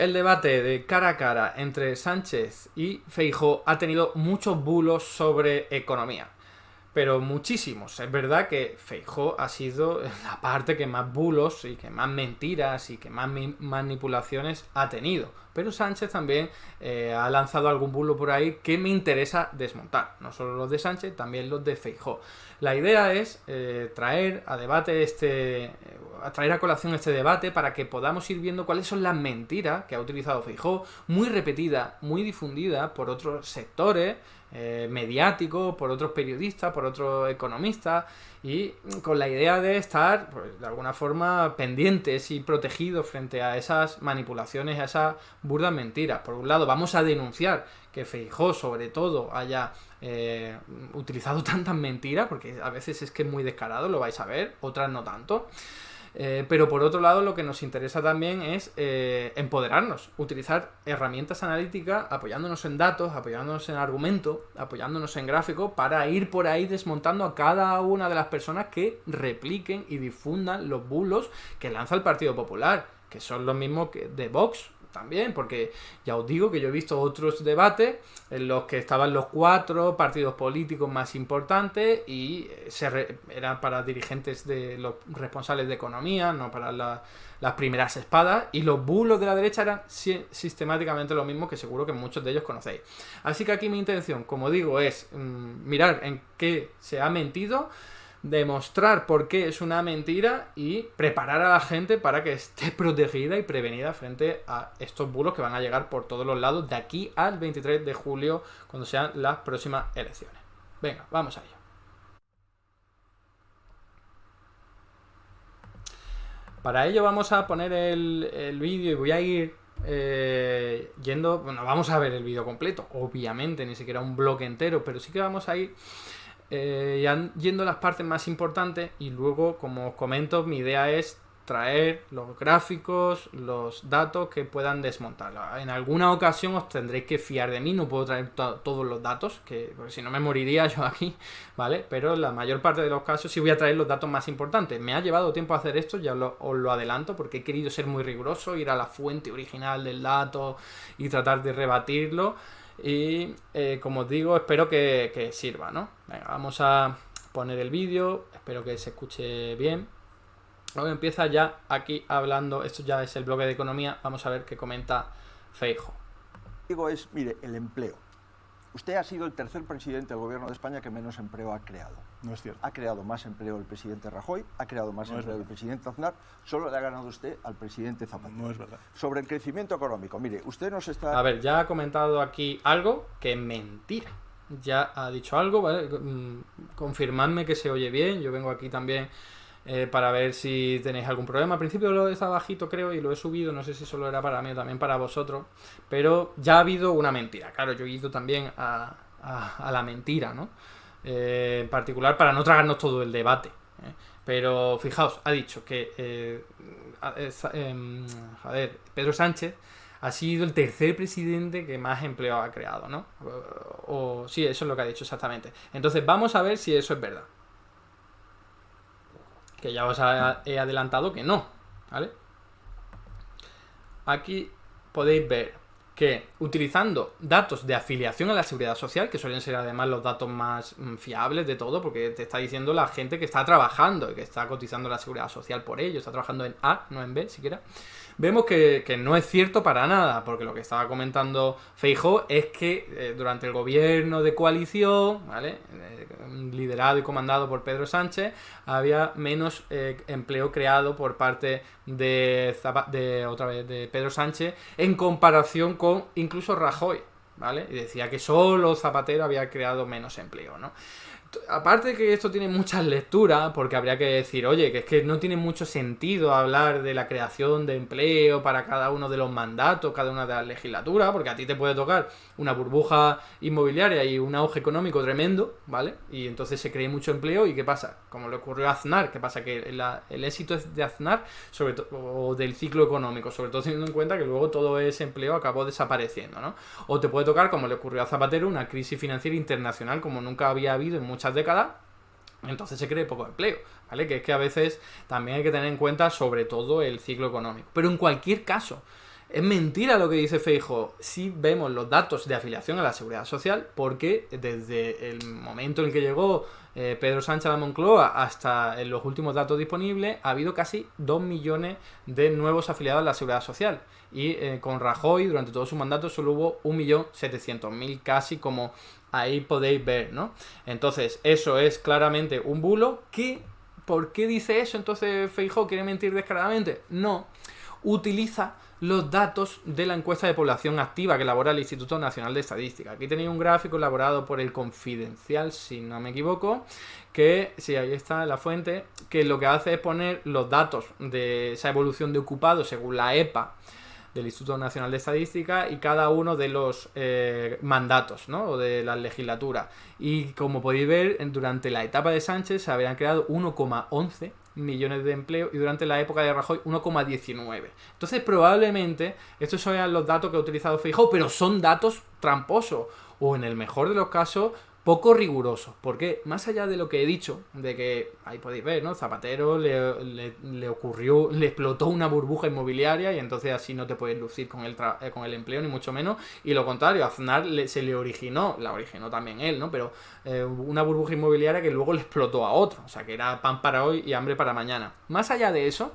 El debate de cara a cara entre Sánchez y Feijóo ha tenido muchos bulos sobre economía. Pero muchísimos. Es verdad que Feijóo ha sido la parte que más bulos y que más mentiras y que más manipulaciones ha tenido. Pero Sánchez también ha lanzado algún bulo por ahí que me interesa desmontar. No solo los de Sánchez, también los de Feijóo. La idea es traer a debate traer a colación este debate para que podamos ir viendo cuáles son las mentiras que ha utilizado Feijóo, muy repetida, muy difundida por otros sectores mediáticos, por otros periodistas, por otros economistas, y con la idea de estar, pues, de alguna forma pendientes y protegidos frente a esas manipulaciones, a esas burdas mentiras. Por un lado, vamos a denunciar que Feijóo, sobre todo, haya utilizado tantas mentiras, porque a veces es que es muy descarado, lo vais a ver, otras no tanto. Pero por otro lado, lo que nos interesa también es empoderarnos, utilizar herramientas analíticas, apoyándonos en datos, apoyándonos en argumentos, apoyándonos en gráficos, para ir por ahí desmontando a cada una de las personas que repliquen y difundan los bulos que lanza el Partido Popular, que son los mismos que de Vox también, porque ya os digo que yo he visto otros debates en los que estaban los 4 partidos políticos más importantes y eran para dirigentes de los responsables de economía, no para las primeras espadas, y los bulos de la derecha eran sistemáticamente lo mismo, que seguro que muchos de ellos conocéis. Así que aquí mi intención, como digo, es mirar en qué se ha mentido, demostrar por qué es una mentira y preparar a la gente para que esté protegida y prevenida frente a estos bulos que van a llegar por todos los lados de aquí al 23 de julio, cuando sean las próximas elecciones. Venga, vamos a ello. Para ello vamos a poner el vídeo y voy a ir yendo. Bueno, vamos a ver el vídeo completo, obviamente, ni siquiera un bloque entero, pero sí que vamos a ir yendo a las partes más importantes, y luego, como os comento, mi idea es traer los gráficos, los datos que puedan desmontarlo. En alguna ocasión os tendréis que fiar de mí, no puedo traer todos los datos, porque si no me moriría yo aquí, ¿vale? Pero en la mayor parte de los casos sí voy a traer los datos más importantes. Me ha llevado tiempo hacer esto, ya os lo adelanto, porque he querido ser muy riguroso, ir a la fuente original del dato y tratar de rebatirlo. Y como os digo, espero que sirva, ¿no? Venga, vamos a poner el vídeo, espero que se escuche bien. Luego empieza ya aquí hablando, esto ya es el bloque de economía, vamos a ver qué comenta Feijóo. Digo es, mire, el empleo. Usted ha sido el tercer presidente del gobierno de España que menos empleo ha creado. No es cierto. Ha creado más empleo el presidente Rajoy, ha creado más empleo el presidente Aznar, solo le ha ganado usted al presidente Zapatero. No es verdad. Sobre el crecimiento económico, mire, usted nos está... A ver, ya ha comentado aquí algo que es mentira. Ya ha dicho algo, ¿vale? Confirmadme que se oye bien, yo vengo aquí también para ver si tenéis algún problema. Al principio lo estaba bajito, creo, y lo he subido, no sé si solo era para mí o también para vosotros, pero ya ha habido una mentira. Claro, yo he ido también a la mentira, ¿no? En particular para no tragarnos todo el debate, ¿eh? Pero fijaos, ha dicho que Pedro Sánchez ha sido el tercer presidente que más empleo ha creado, ¿no? Sí, eso es lo que ha dicho exactamente. Entonces vamos a ver si eso es verdad. Que ya os he adelantado que no, ¿vale? Aquí podéis ver que utilizando datos de afiliación a la Seguridad Social, que suelen ser además los datos más fiables de todo, porque te está diciendo la gente que está trabajando y que está cotizando la Seguridad Social por ello, está trabajando en A, no en B siquiera, vemos que no es cierto para nada, porque lo que estaba comentando Feijóo es que durante el gobierno de coalición, ¿vale? Liderado y comandado por Pedro Sánchez, había menos empleo creado por parte de Pedro Sánchez en comparación con incluso Rajoy, ¿vale? Y decía que solo Zapatero había creado menos empleo, ¿no? Aparte de que esto tiene muchas lecturas, porque habría que decir, oye, que es que no tiene mucho sentido hablar de la creación de empleo para cada uno de los mandatos, cada una de las legislaturas, porque a ti te puede tocar una burbuja inmobiliaria y un auge económico tremendo, ¿vale? Y entonces se cree mucho empleo, ¿y qué pasa? Como le ocurrió a Aznar, ¿qué pasa? Que el éxito es de Aznar, sobre todo, o del ciclo económico, sobre todo teniendo en cuenta que luego todo ese empleo acabó desapareciendo, ¿no? O te puede tocar, como le ocurrió a Zapatero, una crisis financiera internacional como nunca había habido en muchas décadas, entonces se cree poco empleo, ¿vale? Que es que a veces también hay que tener en cuenta sobre todo el ciclo económico. Pero en cualquier caso, Es mentira lo que dice Feijóo. Si vemos los datos de afiliación a la Seguridad Social, porque desde el momento en el que llegó Pedro Sánchez a la Moncloa hasta en los últimos datos disponibles, ha habido casi 2 millones de nuevos afiliados a la Seguridad Social. Y con Rajoy, durante todo su mandato, solo hubo 1.700.000 casi, como ahí podéis ver, ¿no? Entonces, eso es claramente un bulo. ¿Por qué dice eso? Entonces, ¿Feijóo quiere mentir descaradamente? No. Utiliza los datos de la encuesta de población activa que elabora el Instituto Nacional de Estadística. Aquí tenéis un gráfico elaborado por el Confidencial, si no me equivoco, que, sí, ahí está la fuente, que lo que hace es poner los datos de esa evolución de ocupados según la EPA del Instituto Nacional de Estadística y cada uno de los mandatos, ¿no? O de las legislaturas. Y como podéis ver, durante la etapa de Sánchez se habrían creado 1,11 millones de empleo y durante la época de Rajoy 1,19. Entonces probablemente estos sean los datos que ha utilizado Feijóo, pero son datos tramposos o en el mejor de los casos poco rigurosos, porque más allá de lo que he dicho, de que ahí podéis ver, ¿no? Zapatero le ocurrió, le explotó una burbuja inmobiliaria y entonces así no te puedes lucir con el empleo, ni mucho menos, y lo contrario, a Aznar se le originó, la originó también él, ¿no? Pero una burbuja inmobiliaria que luego le explotó a otro, o sea que era pan para hoy y hambre para mañana. Más allá de eso,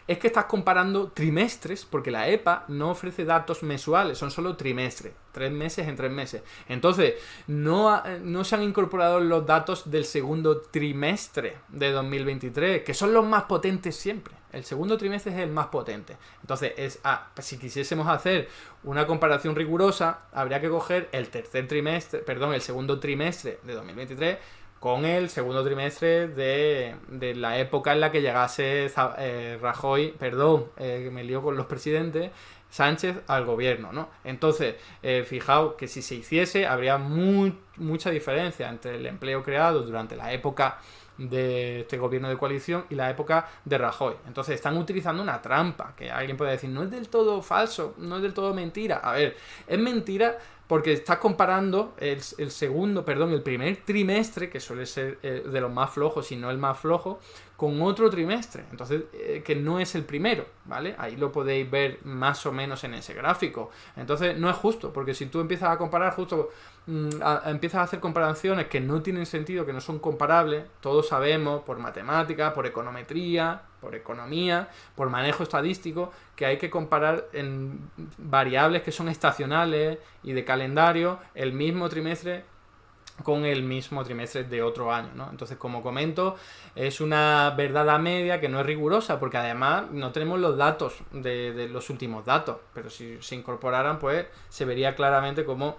es que estás comparando trimestres, porque la EPA no ofrece datos mensuales, son solo trimestres, 3 meses en 3 meses. Entonces, no se han incorporado los datos del segundo trimestre de 2023, que son los más potentes siempre. El segundo trimestre es el más potente. Entonces, si quisiésemos hacer una comparación rigurosa, habría que coger el segundo trimestre de 2023 con el segundo trimestre de la época en la que llegase Rajoy, me lío con los presidentes, Sánchez al gobierno, ¿no? Entonces, fijaos que si se hiciese, habría mucha diferencia entre el empleo creado durante la época de este gobierno de coalición y la época de Rajoy. Entonces están utilizando una trampa, que alguien puede decir, no es del todo falso, no es del todo mentira. A ver, es mentira porque estás comparando el primer trimestre, que suele ser de los más flojos, si no el más flojo, con otro trimestre. Entonces, que no es el primero, ¿vale? Ahí lo podéis ver más o menos en ese gráfico. Entonces, no es justo, porque si tú empiezas a comparar empiezas a hacer comparaciones que no tienen sentido, que no son comparables, todos sabemos, por matemáticas, por econometría, por economía, por manejo estadístico, que hay que comparar en variables que son estacionales y de calendario el mismo trimestre con el mismo trimestre de otro año, ¿no? Entonces, como comento, es una verdad a media que no es rigurosa, porque además no tenemos los datos de los últimos datos, pero si se incorporaran, pues se vería claramente cómo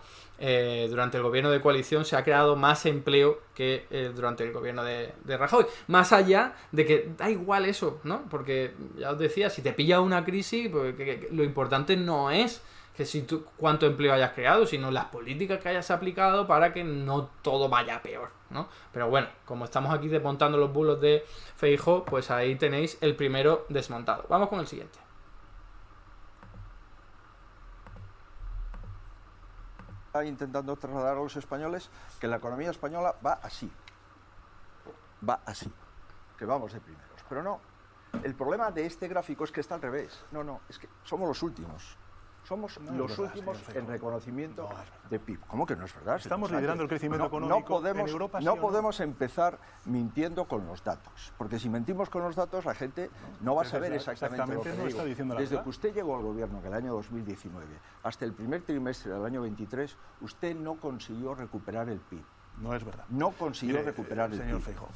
durante el gobierno de coalición se ha creado más empleo que durante el gobierno de Rajoy. Más allá de que da igual eso, ¿no? Porque ya os decía, si te pilla una crisis, pues que lo importante no es que si tú cuánto empleo hayas creado, sino las políticas que hayas aplicado para que no todo vaya peor, ¿no? Pero bueno, como estamos aquí desmontando los bulos de Feijóo, pues ahí tenéis el primero desmontado. Vamos con el siguiente. Está intentando trasladar a los españoles que la economía española va así, que vamos de primeros. Pero no, el problema de este gráfico es que está al revés. No, es que somos los últimos. Somos los últimos en reconocimiento de PIB. ¿Cómo que no es verdad? Estamos liderando el crecimiento económico en Europa. No podemos empezar mintiendo con los datos, porque si mentimos con los datos la gente no va a saber exactamente lo que digo. Está diciendo la Desde verdad. que usted llegó al gobierno en el año 2019 hasta el primer trimestre del año 23, usted no consiguió recuperar el PIB. No es verdad. No consiguió recuperar el señor PIB. Feijóo.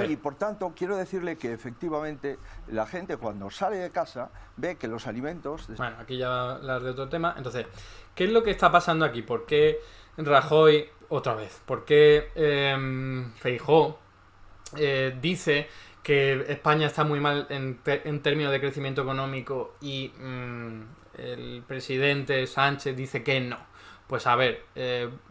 Y por tanto, quiero decirle que efectivamente la gente cuando sale de casa ve que los alimentos... Bueno, aquí ya va a hablar de otro tema. Entonces, ¿qué es lo que está pasando aquí? ¿Por qué Rajoy, otra vez, por qué Feijóo dice que España está muy mal en términos de crecimiento económico y el presidente Sánchez dice que no? Pues a ver,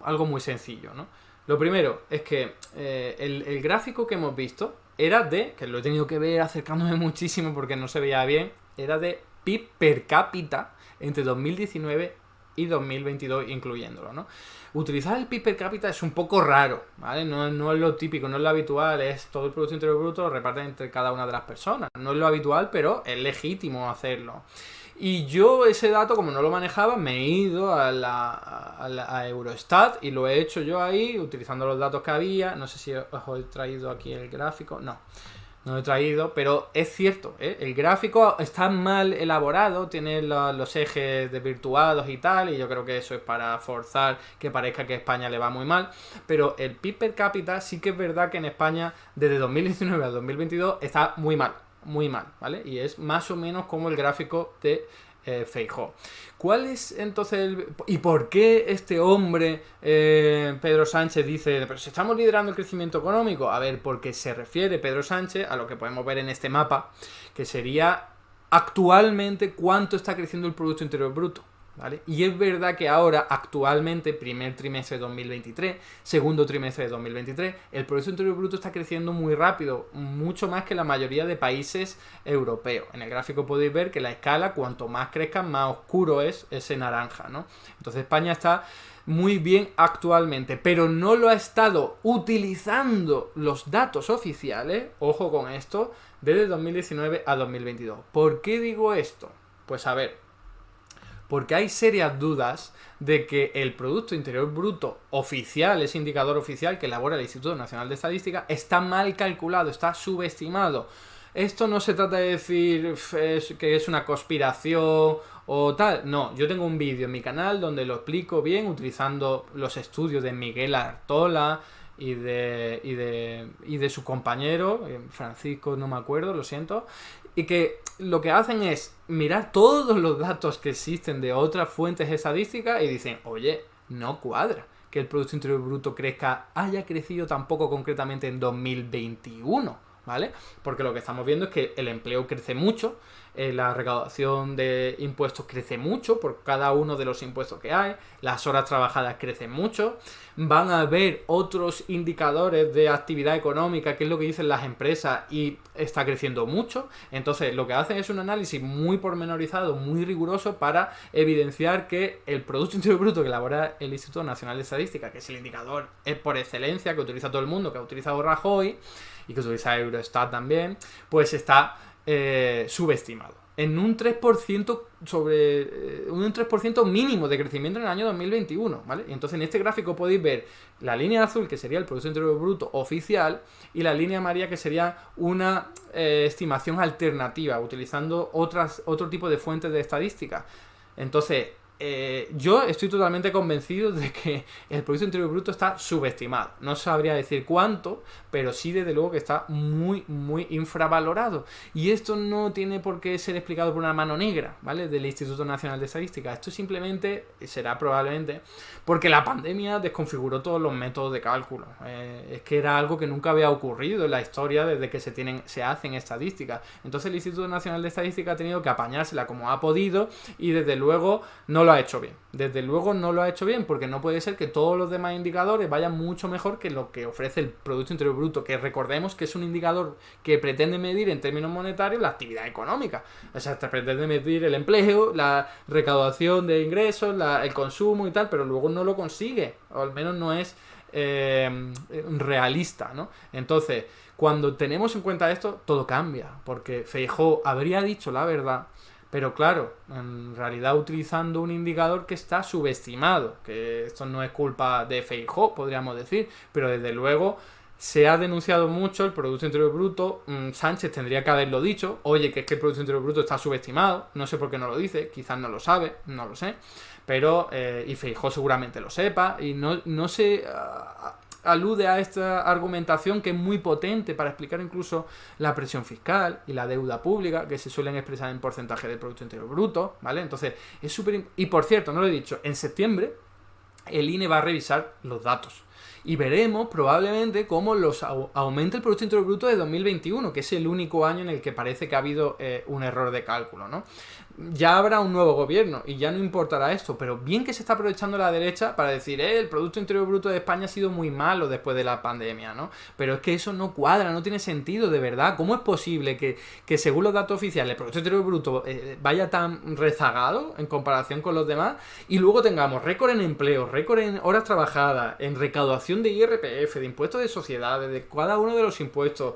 algo muy sencillo, ¿no? Lo primero es que el gráfico que hemos visto era que lo he tenido que ver acercándome muchísimo porque no se veía bien, era de PIB per cápita entre 2019 y 2022 incluyéndolo, ¿no? Utilizar el PIB per cápita es un poco raro, ¿vale? No es lo típico, no es lo habitual, es todo el Producto Interior Bruto lo reparten entre cada una de las personas. No es lo habitual, pero es legítimo hacerlo. Y yo ese dato, como no lo manejaba, me he ido a Eurostat y lo he hecho yo ahí, utilizando los datos que había. No sé si os he traído aquí el gráfico. No lo he traído, pero es cierto, ¿eh? El gráfico está mal elaborado, tiene los ejes desvirtuados y tal, y yo creo que eso es para forzar que parezca que a España le va muy mal. Pero el PIB per cápita sí que es verdad que en España, desde 2019 a 2022, está muy mal, ¿vale? Y es más o menos como el gráfico de Feijóo. ¿Cuál es entonces y por qué este hombre, Pedro Sánchez, dice, pero si estamos liderando el crecimiento económico? A ver, porque se refiere Pedro Sánchez a lo que podemos ver en este mapa, que sería actualmente cuánto está creciendo el Producto Interior Bruto, ¿vale? Y es verdad que ahora, actualmente, primer trimestre de 2023, segundo trimestre de 2023, el Producto Interior Bruto está creciendo muy rápido, mucho más que la mayoría de países europeos. En el gráfico podéis ver que la escala, cuanto más crezca, más oscuro es ese naranja, ¿no? Entonces España está muy bien actualmente, pero no lo ha estado utilizando los datos oficiales, ojo con esto, desde 2019 a 2022. ¿Por qué digo esto? Pues a ver, porque hay serias dudas de que el Producto Interior Bruto oficial, ese indicador oficial que elabora el Instituto Nacional de Estadística, está mal calculado, está subestimado. Esto no se trata de decir que es una conspiración o tal. No, yo tengo un vídeo en mi canal donde lo explico bien utilizando los estudios de Miguel Artola y de su compañero, Francisco, no me acuerdo, lo siento, y que lo que hacen es mirar todos los datos que existen de otras fuentes estadísticas y dicen, oye, no cuadra que el Producto Interior Bruto haya crecido tampoco concretamente en 2021, ¿vale? Porque lo que estamos viendo es que el empleo crece mucho, la recaudación de impuestos crece mucho por cada uno de los impuestos que hay, las horas trabajadas crecen mucho, van a haber otros indicadores de actividad económica, que es lo que dicen las empresas, y está creciendo mucho. Entonces lo que hacen es un análisis muy pormenorizado, muy riguroso, para evidenciar que el Producto Interior Bruto que elabora el Instituto Nacional de Estadística, que es el indicador por excelencia que utiliza todo el mundo, que ha utilizado Rajoy y que utiliza Eurostat también, pues está subestimado en un 3% un 3% mínimo de crecimiento en el año 2021, ¿vale? Y entonces en este gráfico podéis ver la línea azul, que sería el Producto Interior Bruto oficial, y la línea amarilla, que sería una estimación alternativa, utilizando otro tipo de fuentes de estadística. Entonces, yo estoy totalmente convencido de que el Producto Interior Bruto está subestimado. No sabría decir cuánto, pero sí desde luego que está muy, muy infravalorado. Y esto no tiene por qué ser explicado por una mano negra, ¿vale? Del Instituto Nacional de Estadística. Esto simplemente será probablemente porque la pandemia desconfiguró todos los métodos de cálculo. Es que era algo que nunca había ocurrido en la historia desde que se hacen estadísticas. Entonces el Instituto Nacional de Estadística ha tenido que apañársela como ha podido, y desde luego no lo ha hecho bien. Desde luego no lo ha hecho bien, porque no puede ser que todos los demás indicadores vayan mucho mejor que lo que ofrece el Producto Interior Bruto, que recordemos que es un indicador que pretende medir en términos monetarios la actividad económica. O sea, pretende medir el empleo, la recaudación de ingresos, el consumo y tal, pero luego no lo consigue, o al menos no es realista, ¿no? Entonces, cuando tenemos en cuenta esto, todo cambia, porque Feijóo habría dicho la verdad, pero claro, en realidad utilizando un indicador que está subestimado, que esto no es culpa de Feijóo, podríamos decir, pero desde luego se ha denunciado mucho el Producto Interior Bruto. Sánchez tendría que haberlo dicho, oye, que es que el Producto Interior Bruto está subestimado, no sé por qué no lo dice, quizás no lo sabe, no lo sé, pero, y Feijóo seguramente lo sepa, y no se alude a esta argumentación que es muy potente para explicar incluso la presión fiscal y la deuda pública, que se suelen expresar en porcentaje del Producto Interior Bruto, ¿vale? Entonces, es súper... Y por cierto, no lo he dicho, en septiembre el INE va a revisar los datos y veremos probablemente cómo aumenta el Producto Interior Bruto de 2021, que es el único año en el que parece que ha habido un error de cálculo, ¿no? Ya habrá un nuevo gobierno y ya no importará esto, pero bien que se está aprovechando la derecha para decir, el Producto Interior Bruto de España ha sido muy malo después de la pandemia, ¿no? Pero es que eso no cuadra, no tiene sentido, de verdad. ¿Cómo es posible que según los datos oficiales el Producto Interior Bruto vaya tan rezagado en comparación con los demás, y luego tengamos récord en empleo, récord en horas trabajadas, en recaudación de IRPF, de impuestos de sociedades, de cada uno de los impuestos,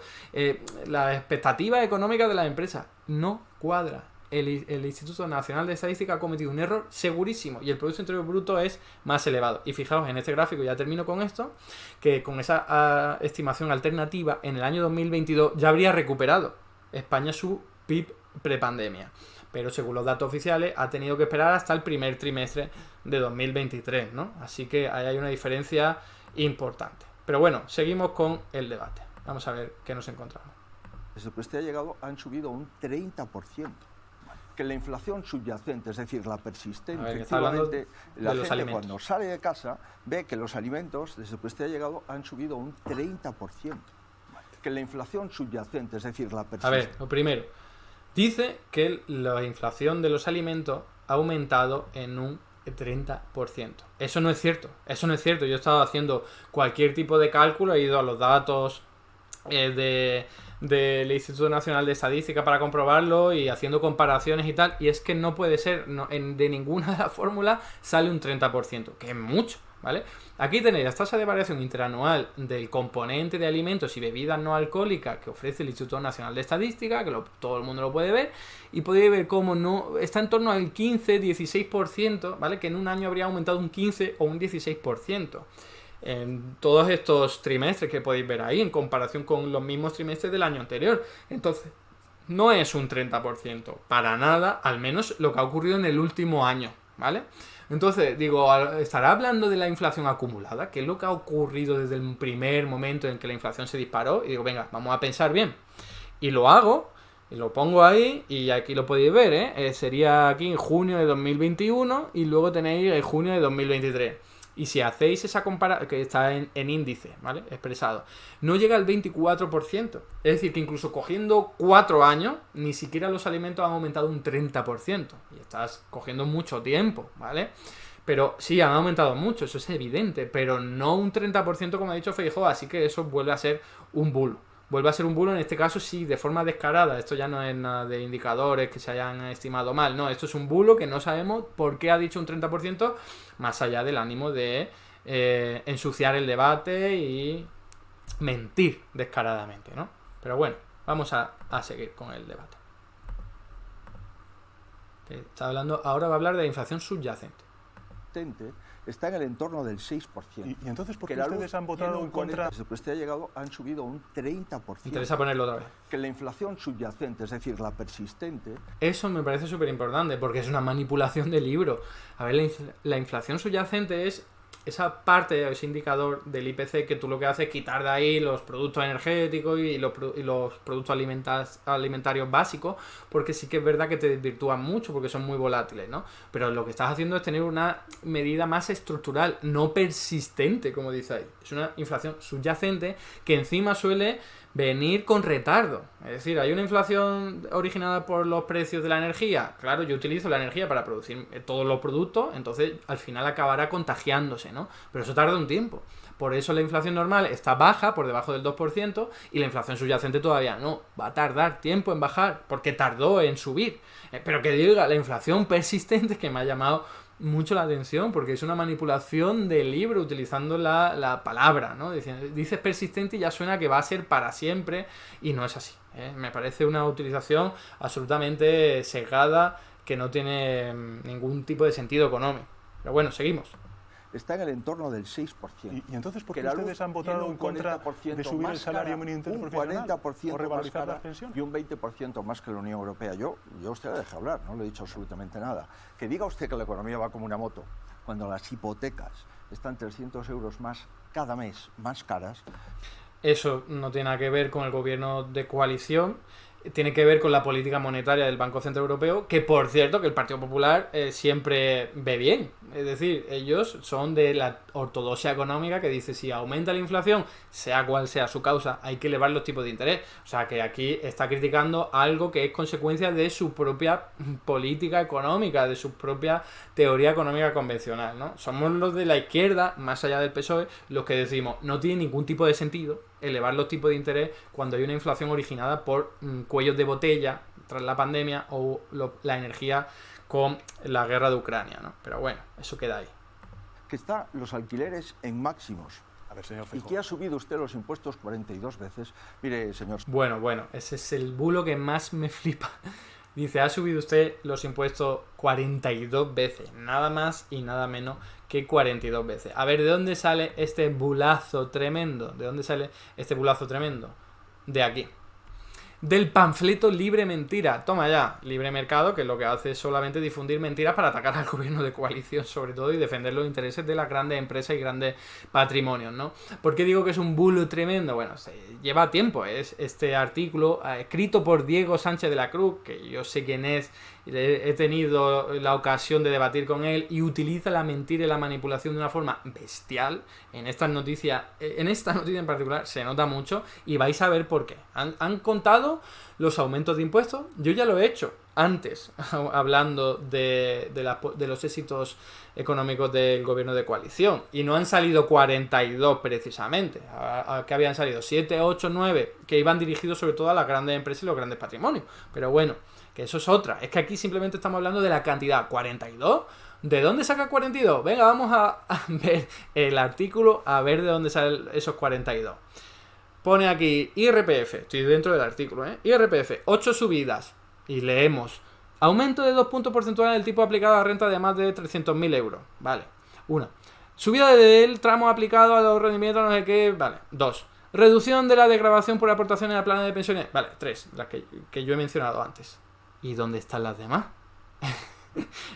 las expectativas económicas de las empresas? No cuadra. el Instituto Nacional de Estadística ha cometido un error segurísimo y el Producto Interior Bruto es más elevado. Y fijaos en este gráfico, ya termino con esto, que con esa estimación alternativa en el año 2022 ya habría recuperado España su PIB prepandemia. Pero según los datos oficiales ha tenido que esperar hasta el primer trimestre de 2023, ¿no? Así que ahí hay una diferencia importante. Pero bueno, seguimos con el debate. Vamos a ver qué nos encontramos. Desde que usted ha llegado han subido un 30%. Que la inflación subyacente, es decir, la persistente, efectivamente, la gente alimentos. Cuando sale de casa ve que los alimentos, desde que usted ha llegado, han subido un 30%. Que la inflación subyacente, es decir, la persistente... A ver, lo primero, dice que la inflación de los alimentos ha aumentado en un 30%. Eso no es cierto, eso no es cierto. Yo he estado haciendo cualquier tipo de cálculo, he ido a los datos del Instituto Nacional de Estadística para comprobarlo y haciendo comparaciones y tal, y es que no puede ser, de ninguna de las fórmulas sale un 30%, que es mucho, ¿vale? Aquí tenéis la tasa de variación interanual del componente de alimentos y bebidas no alcohólicas que ofrece el Instituto Nacional de Estadística, que todo el mundo lo puede ver, y podéis ver cómo no está en torno al 15-16%, ¿vale? Que en un año habría aumentado un 15 o un 16%. En todos estos trimestres que podéis ver ahí, en comparación con los mismos trimestres del año anterior. Entonces, no es un 30%, para nada, al menos lo que ha ocurrido en el último año, ¿vale? Entonces, digo, ¿estará hablando de la inflación acumulada? ¿Qué es lo que ha ocurrido desde el primer momento en que la inflación se disparó? Y digo, venga, vamos a pensar bien. Y lo hago, y lo pongo ahí, y aquí lo podéis ver, ¿eh? Sería aquí en junio de 2021, y luego tenéis en junio de 2023. Y si hacéis esa comparación, que está en índice, ¿vale? Expresado, no llega al 24%. Es decir, que incluso cogiendo 4 años, ni siquiera los alimentos han aumentado un 30%. Y estás cogiendo mucho tiempo, ¿vale? Pero sí, han aumentado mucho, eso es evidente, pero no un 30% como ha dicho Feijóo, así que eso vuelve a ser un bulo. Vuelve a ser un bulo, en este caso sí, de forma descarada. Esto ya no es nada de indicadores que se hayan estimado mal. No, esto es un bulo que no sabemos por qué ha dicho un 30%, más allá del ánimo de ensuciar el debate y mentir descaradamente, ¿no? Pero bueno, vamos a seguir con el debate. Está hablando, ahora va a hablar de la inflación subyacente. Está en el entorno del 6%. ¿Y entonces por qué ustedes han votado en contra? Desde que usted ha llegado han subido un 30%. Interesa ponerlo otra vez. Que la inflación subyacente, es decir, la persistente... Eso me parece súper importante porque es una manipulación del libro. A ver, la inflación subyacente es esa parte, ese indicador del IPC que tú lo que haces es quitar de ahí los productos energéticos y los productos alimentarios básicos, porque sí que es verdad que te desvirtúan mucho porque son muy volátiles, ¿no? Pero lo que estás haciendo es tener una medida más estructural, no persistente, como dice ahí. Es una inflación subyacente que encima suele venir con retardo. Es decir, hay una inflación originada por los precios de la energía. Claro, yo utilizo la energía para producir todos los productos, entonces al final acabará contagiándose, ¿no? Pero eso tarda un tiempo. Por eso la inflación normal está baja, por debajo del 2%, y la inflación subyacente todavía no. Va a tardar tiempo en bajar, porque tardó en subir. Pero que diga, la inflación persistente, que me ha llamado mucho la atención, porque es una manipulación del libro utilizando la palabra, ¿no? Dices persistente y ya suena que va a ser para siempre, y no es así, ¿eh? Me parece una utilización absolutamente sesgada que no tiene ningún tipo de sentido económico. Pero bueno, seguimos. Está en el entorno del 6%. ¿Y entonces por qué ustedes han votado en contra de subir el salario mínimo interprofesional? Un 40% o revalorizar más las pensiones. Y un 20% más que la Unión Europea. Yo a usted le dejo hablar, no le he dicho absolutamente nada. Que diga usted que la economía va como una moto, cuando las hipotecas están 300 euros más cada mes, más caras. Eso no tiene nada que ver con el gobierno de coalición, tiene que ver con la política monetaria del Banco Central Europeo, que por cierto que el Partido Popular siempre ve bien. Es decir, ellos son de la ortodoxia económica que dice si aumenta la inflación, sea cual sea su causa, hay que elevar los tipos de interés. O sea que aquí está criticando algo que es consecuencia de su propia política económica, de su propia teoría económica convencional, ¿no? Somos los de la izquierda, más allá del PSOE, los que decimos no tiene ningún tipo de sentido elevar los tipos de interés cuando hay una inflación originada por cuellos de botella tras la pandemia o la energía con la guerra de Ucrania, ¿no? Pero bueno, eso queda ahí. Que están los alquileres en máximos. A ver, señor ¿Y Feijóo. que ha subido usted los impuestos 42 veces? Mire, señor... Bueno, ese es el bulo que más me flipa. Dice, ha subido usted los impuestos 42 veces, nada más y nada menos que 42 veces. A ver, ¿de dónde sale este bulazo tremendo? ¿De dónde sale este bulazo tremendo? De aquí. Del panfleto Libre Mentira. Toma ya, Libre Mercado, que lo que hace es solamente difundir mentiras para atacar al gobierno de coalición, sobre todo, y defender los intereses de las grandes empresas y grandes patrimonios, ¿no? ¿Por qué digo que es un bulo tremendo? Bueno, lleva tiempo. Es este artículo escrito por Diego Sánchez de la Cruz, que yo sé quién es, he tenido la ocasión de debatir con él, y utiliza la mentira y la manipulación de una forma bestial. En esta noticia en particular se nota mucho, y vais a ver por qué. Han contado los aumentos de impuestos. Yo ya lo he hecho antes, hablando de los éxitos económicos del gobierno de coalición, y no han salido 42 precisamente, que habían salido 7, 8, 9, que iban dirigidos sobre todo a las grandes empresas y los grandes patrimonios. Pero bueno, que eso es otra. Es que aquí simplemente estamos hablando de la cantidad. 42. ¿De dónde saca 42? Venga, vamos a ver el artículo, a ver de dónde salen esos 42. Pone aquí IRPF, estoy dentro del artículo, IRPF, 8 subidas, y leemos, aumento de 2 puntos porcentuales del tipo aplicado a la renta de más de 300.000 euros, vale, 1. Subida del tramo aplicado a los rendimientos, no sé qué, vale, 2. Reducción de la desgravación por aportaciones a planes de pensiones, vale, 3, las que yo he mencionado antes. ¿Y dónde están las demás?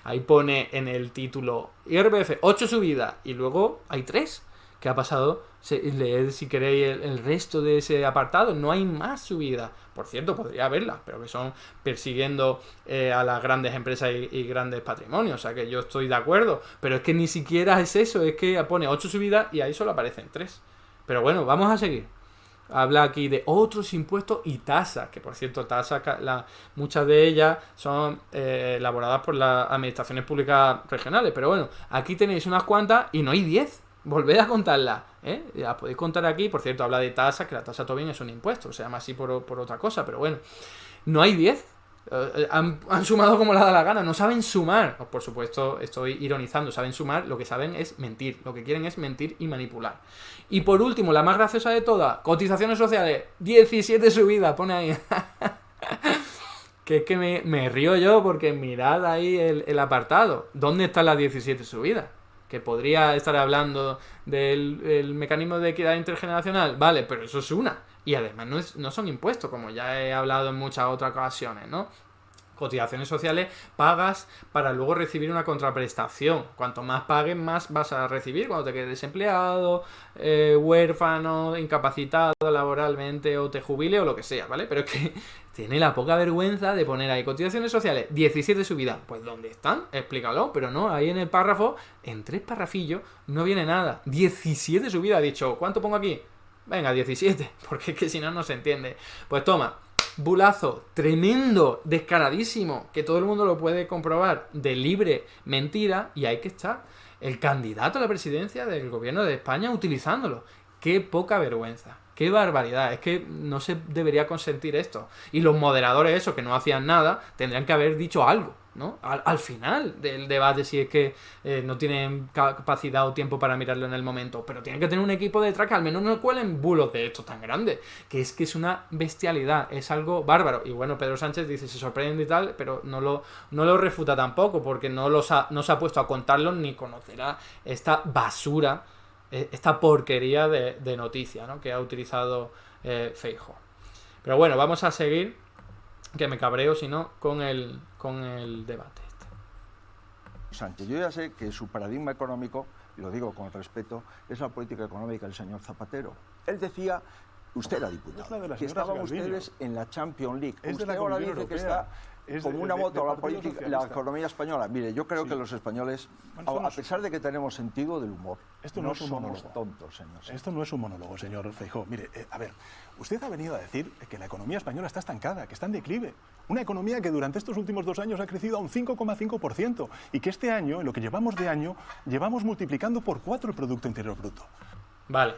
Ahí pone en el título IRPF 8 subidas, y luego hay 3. ¿Qué ha pasado? Leed si queréis el resto de ese apartado. No hay más subidas. Por cierto, podría haberlas, pero que son persiguiendo a las grandes empresas y grandes patrimonios. O sea que yo estoy de acuerdo. Pero es que ni siquiera es eso. Es que pone 8 subidas y ahí solo aparecen 3. Pero bueno, vamos a seguir. Habla aquí de otros impuestos y tasas, que por cierto, tasas, muchas de ellas son elaboradas por las administraciones públicas regionales. Pero bueno, aquí tenéis unas cuantas y no hay 10. Volved a contarla, la podéis contar aquí. Por cierto, habla de tasas, que la tasa Tobin es un impuesto, se llama así por otra cosa, pero bueno, no hay 10. Han sumado como les da la gana, no saben sumar. Por supuesto, estoy ironizando, saben sumar, lo que saben es mentir, lo que quieren es mentir y manipular. Y por último, la más graciosa de todas, cotizaciones sociales, 17 subidas, pone ahí. Que es que me río yo, porque mirad ahí el apartado, ¿dónde están las 17 subidas? Que podría estar hablando del mecanismo de equidad intergeneracional, vale, pero eso es una. Y además no son impuestos, como ya he hablado en muchas otras ocasiones, ¿no? Cotizaciones sociales pagas para luego recibir una contraprestación. Cuanto más pagues, más vas a recibir cuando te quedes desempleado, huérfano, incapacitado laboralmente, o te jubile o lo que sea, ¿vale? Pero es que tiene la poca vergüenza de poner ahí cotizaciones sociales, 17 subidas. Pues ¿dónde están? Explícalo. Pero no, ahí en el párrafo, en 3 parrafillos, no viene nada. 17 subidas, ha dicho. ¿Cuánto pongo aquí? Venga, 17, porque es que si no, no se entiende. Pues toma, bulazo tremendo, descaradísimo, que todo el mundo lo puede comprobar, de Libre Mentira, y ahí que está el candidato a la presidencia del gobierno de España utilizándolo. Qué poca vergüenza, qué barbaridad, es que no se debería consentir esto. Y los moderadores, esos que no hacían nada, tendrían que haber dicho algo, ¿no? Al final del debate, si es que no tienen capacidad o tiempo para mirarlo en el momento. Pero tienen que tener un equipo detrás que al menos no cuelen bulos de estos tan grandes. Que es una bestialidad, es algo bárbaro. Y bueno, Pedro Sánchez dice, se sorprende y tal, pero no lo refuta tampoco, porque no se ha puesto a contarlos ni conocerá esta basura, esta porquería de noticia, ¿no?, que ha utilizado Feijóo. Pero bueno, vamos a seguir, que me cabreo si no con el debate este. Sánchez, yo ya sé que su paradigma económico, y lo digo con respeto, es la política económica del señor Zapatero. Él decía, usted era diputado, que estaban ustedes en la Champions League. Usted ahora dice que está como una moto la economía española. Mire, yo creo que los españoles, a pesar de que tenemos sentido del humor, no somos tontos, señor. Esto no es un monólogo, señor Feijóo. Mire, a ver, usted ha venido a decir que la economía española está estancada, que está en declive. Una economía que durante estos últimos 2 años ha crecido a un 5,5% y que este año, en lo que llevamos de año, llevamos multiplicando por 4 el Producto Interior Bruto. Vale,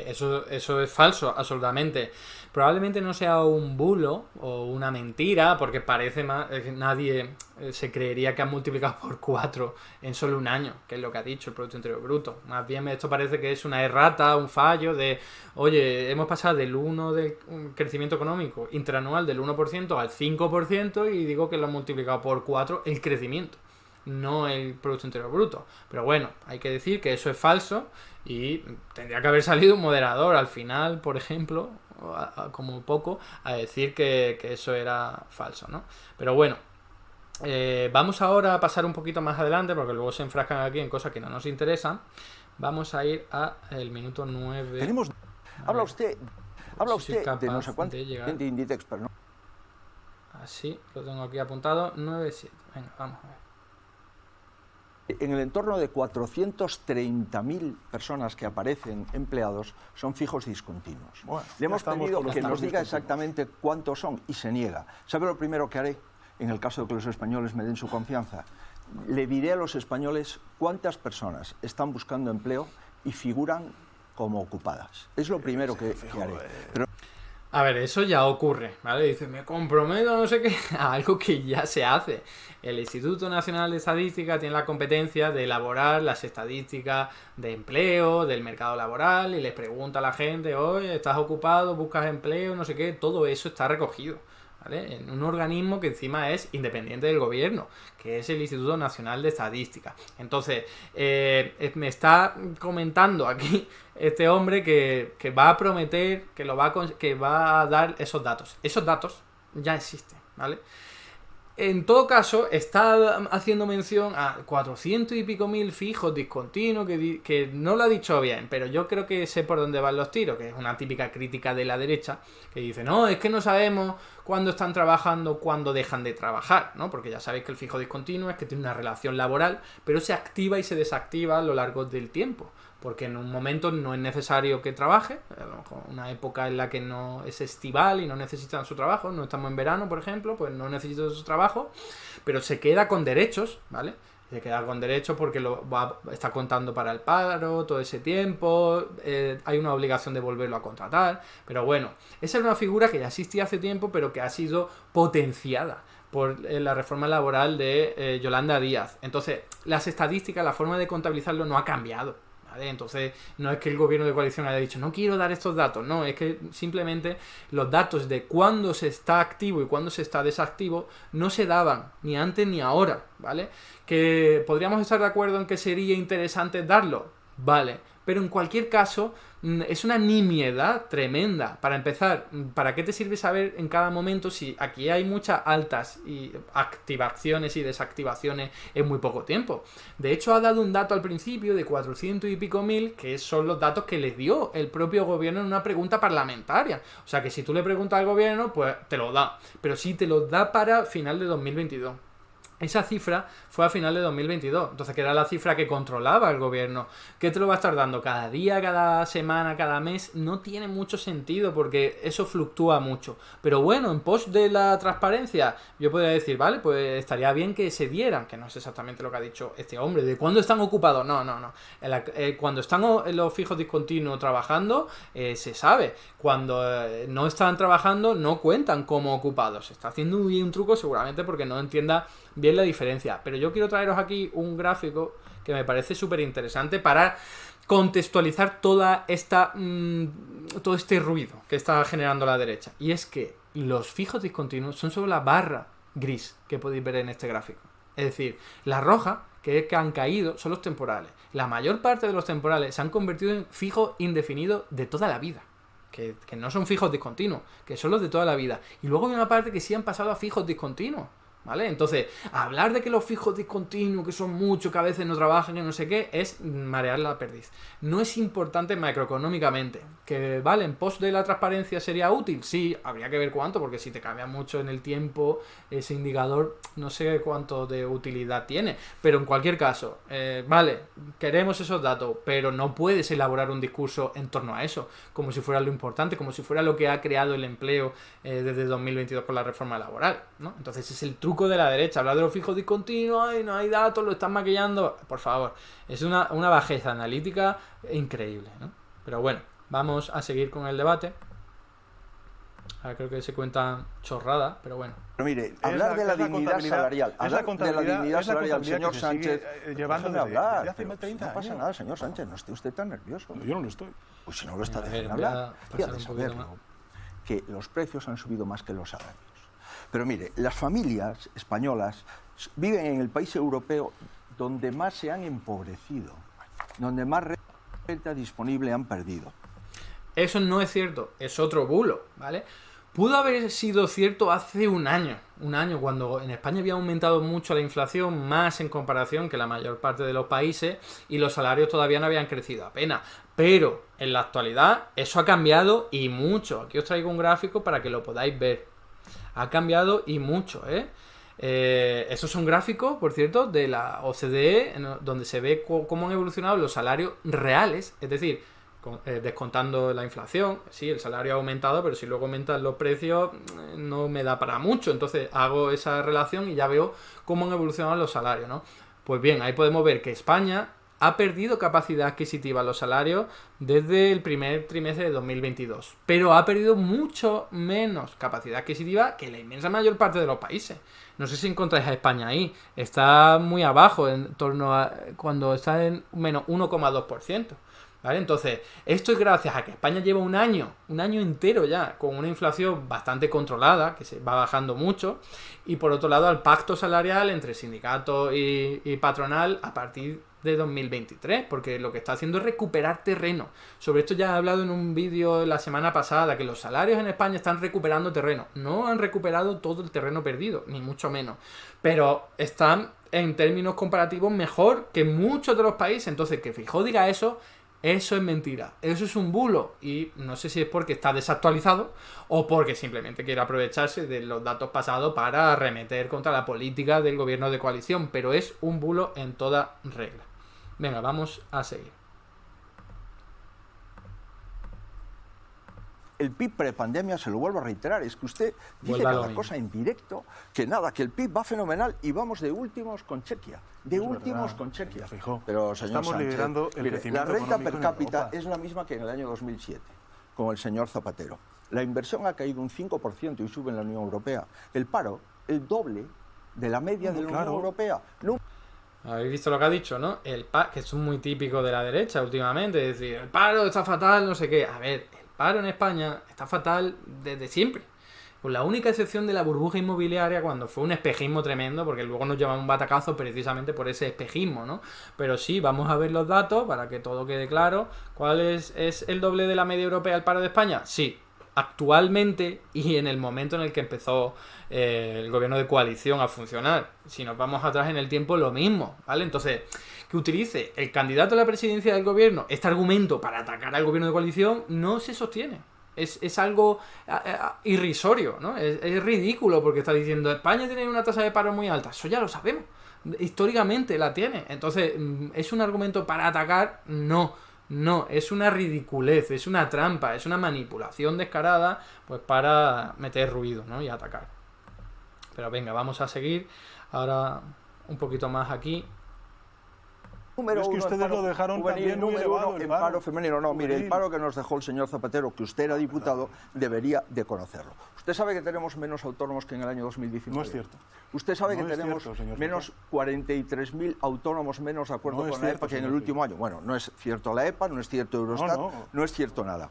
eso es falso, absolutamente. Probablemente no sea un bulo o una mentira, porque parece más. Nadie se creería que han multiplicado por 4 en solo un año, que es lo que ha dicho el Producto Interior Bruto. Más bien esto parece que es una errata, un fallo de. Oye, hemos pasado del crecimiento económico interanual del 1% al 5%, y digo que lo han multiplicado por 4 el crecimiento, no el Producto Interior Bruto. Pero bueno, hay que decir que eso es falso y tendría que haber salido un moderador al final, por ejemplo, como poco, a decir que eso era falso, ¿no? Pero bueno, vamos ahora a pasar un poquito más adelante, porque luego se enfrascan aquí en cosas que no nos interesan. Vamos a ir a el minuto 9. Habla usted de no sé cuánto de Inditex, pero no. Así, lo tengo aquí apuntado, 9.7. Venga, vamos a ver. En el entorno de 430.000 personas que aparecen empleados son fijos discontinuos. Bueno, le hemos pedido que nos diga exactamente cuántos son y se niega. ¿Sabe lo primero que haré? En el caso de que los españoles me den su confianza, le diré a los españoles cuántas personas están buscando empleo y figuran como ocupadas. Es lo primero que haré. Pero... A ver, eso ya ocurre, ¿vale? Dice, me comprometo, no sé qué, a algo que ya se hace. El Instituto Nacional de Estadística tiene la competencia de elaborar las estadísticas de empleo, del mercado laboral, y les pregunta a la gente, oye, ¿estás ocupado? ¿Buscas empleo? No sé qué. Todo eso está recogido, ¿vale? En un organismo que encima es independiente del gobierno, que es el Instituto Nacional de Estadística. Entonces, me está comentando aquí este hombre que va a prometer que va a dar esos datos. Esos datos ya existen, ¿vale? En todo caso, está haciendo mención a 400 y pico mil fijos discontinuos, que no lo ha dicho bien, pero yo creo que sé por dónde van los tiros, que es una típica crítica de la derecha, que dice, no, es que no sabemos cuándo están trabajando, cuándo dejan de trabajar, ¿no? Porque ya sabéis que el fijo discontinuo es que tiene una relación laboral, pero se activa y se desactiva a lo largo del tiempo. Porque en un momento no es necesario que trabaje, a lo mejor una época en la que no es estival y no necesitan su trabajo, no estamos en verano, por ejemplo, pues no necesitan su trabajo, pero se queda con derechos, ¿vale? Se queda con derechos porque está contando para el paro todo ese tiempo, hay una obligación de volverlo a contratar, pero bueno, esa es una figura que ya existía hace tiempo, pero que ha sido potenciada por la reforma laboral de Yolanda Díaz. Entonces, las estadísticas, la forma de contabilizarlo no ha cambiado. Entonces, no es que el gobierno de coalición haya dicho no quiero dar estos datos, no, es que simplemente los datos de cuándo se está activo y cuándo se está desactivo no se daban ni antes ni ahora, ¿vale? Que podríamos estar de acuerdo en que sería interesante darlo, vale, pero en cualquier caso es una nimiedad tremenda. Para empezar, ¿para qué te sirve saber en cada momento si aquí hay muchas altas y activaciones y desactivaciones en muy poco tiempo? De hecho, ha dado un dato al principio de 400 y pico mil, que son los datos que les dio el propio gobierno en una pregunta parlamentaria. O sea que si tú le preguntas al gobierno, pues te lo da. Pero sí te lo da para final de 2022. Esa cifra fue a final de 2022, entonces que era la cifra que controlaba el gobierno. ¿Qué te lo va a estar dando cada día, cada semana, cada mes? No tiene mucho sentido porque eso fluctúa mucho. Pero bueno, en pos de la transparencia, yo podría decir, vale, pues estaría bien que se dieran, que no es exactamente lo que ha dicho este hombre, de cuándo están ocupados. No. Cuando están los fijos discontinuos trabajando, se sabe. Cuando no están trabajando, no cuentan como ocupados. Se está haciendo un truco seguramente porque no entienda bien la diferencia, pero yo quiero traeros aquí un gráfico que me parece súper interesante para contextualizar todo este ruido que está generando la derecha, y es que los fijos discontinuos son solo la barra gris que podéis ver en este gráfico, es decir, la roja que han caído son los temporales. La mayor parte de los temporales se han convertido en fijos indefinidos de toda la vida, que no son fijos discontinuos, que son los de toda la vida, y luego hay una parte que sí han pasado a fijos discontinuos, ¿vale? Entonces, hablar de que los fijos discontinuos, que son muchos, que a veces no trabajan y no sé qué, es marear la perdiz. No es importante macroeconómicamente. ¿Que vale, en pos de la transparencia sería útil? Sí, habría que ver cuánto, porque si te cambia mucho en el tiempo, ese indicador no sé cuánto de utilidad tiene. Pero en cualquier caso, vale, queremos esos datos, pero no puedes elaborar un discurso en torno a eso, como si fuera lo importante, como si fuera lo que ha creado el empleo desde 2022 con la reforma laboral, ¿no? Entonces es el truco de la derecha, hablar de los fijos discontinuos, ay, no hay datos, lo están maquillando, por favor, es una bajeza analítica increíble, ¿no? Pero bueno, vamos a seguir con el debate. Ahora creo que se cuentan chorradas, pero bueno. Pero mire, hablar de la dignidad salarial, señor Sánchez, llevando desde hablar. Hace 30 no pasa nada, señor Sánchez, no esté usted tan nervioso. Yo no lo estoy. Pues si no lo está, déjeme hablar. Que los precios han subido más que los salarios. Pero mire, las familias españolas viven en el país europeo donde más se han empobrecido, donde más renta disponible han perdido. Eso no es cierto, es otro bulo, ¿vale? Pudo haber sido cierto hace un año, cuando en España había aumentado mucho la inflación, más en comparación que la mayor parte de los países, y los salarios todavía no habían crecido apenas. Pero en la actualidad eso ha cambiado y mucho. Aquí os traigo un gráfico para que lo podáis ver. Ha cambiado y mucho, ¿eh? Esos son gráficos, por cierto, de la OCDE, donde se ve cómo han evolucionado los salarios reales, es decir, descontando la inflación. Sí, el salario ha aumentado, pero si luego aumentan los precios no me da para mucho. Entonces hago esa relación y ya veo cómo han evolucionado los salarios, ¿no? Pues bien, ahí podemos ver que España ha perdido capacidad adquisitiva los salarios desde el primer trimestre de 2022, pero ha perdido mucho menos capacidad adquisitiva que la inmensa mayor parte de los países. No sé si encontráis a España ahí, está muy abajo, en torno a cuando está en menos 1,2%. ¿Vale? Entonces, esto es gracias a que España lleva un año entero ya con una inflación bastante controlada, que se va bajando mucho, y por otro lado al pacto salarial entre sindicatos y patronal a partir de 2023, porque lo que está haciendo es recuperar terreno. Sobre esto ya he hablado en un vídeo la semana pasada, que los salarios en España están recuperando terreno. No han recuperado todo el terreno perdido, ni mucho menos, pero están en términos comparativos mejor que muchos de los países. Entonces, que Feijóo diga eso es mentira, eso es un bulo, y no sé si es porque está desactualizado o porque simplemente quiere aprovecharse de los datos pasados para arremeter contra la política del gobierno de coalición, pero es un bulo en toda regla. Venga, vamos a seguir. El PIB prepandemia, se lo vuelvo a reiterar, es que usted dice cada cosa en directo, que nada, que el PIB va fenomenal y vamos de últimos con Chequia. Pero, señor estamos liderando el crecimiento la renta per cápita es la misma que en el año 2007, con el señor Zapatero. La inversión ha caído un 5% y sube en la Unión Europea. El paro, el doble de la media de la Unión Europea. No. Habéis visto lo que ha dicho, ¿no? Que es muy típico de la derecha últimamente, es decir, el paro está fatal, no sé qué. A ver, el paro en España está fatal desde siempre. Con la única excepción de la burbuja inmobiliaria, cuando fue un espejismo tremendo, porque luego nos llevamos un batacazo precisamente por ese espejismo, ¿no? Pero sí, vamos a ver los datos para que todo quede claro. ¿Cuál es el doble de la media europea el paro de España? Sí. Actualmente y en el momento en el que empezó el gobierno de coalición a funcionar. Si nos vamos atrás en el tiempo, lo mismo, ¿vale? Entonces, que utilice el candidato a la presidencia del gobierno este argumento para atacar al gobierno de coalición no se sostiene. Es algo irrisorio, ¿no? Es ridículo, porque está diciendo España tiene una tasa de paro muy alta. Eso ya lo sabemos. Históricamente la tiene. Entonces, ¿es un argumento para atacar? No, es una ridiculez, es una trampa, es una manipulación descarada, pues para meter ruido, ¿no? Y atacar. Pero venga, vamos a seguir. Ahora un poquito más aquí. Número es que uno, ustedes lo dejaron también muy elevado, el paro femenino. No, mire, el paro que nos dejó el señor Zapatero, que usted era diputado, debería de conocerlo. Usted sabe que tenemos menos autónomos que en el año 2019. No es cierto. Usted sabe que tenemos menos 43.000 autónomos menos, de acuerdo con la EPA, que en el último año. Bueno, no es cierto la EPA, no es cierto Eurostat, no es cierto nada.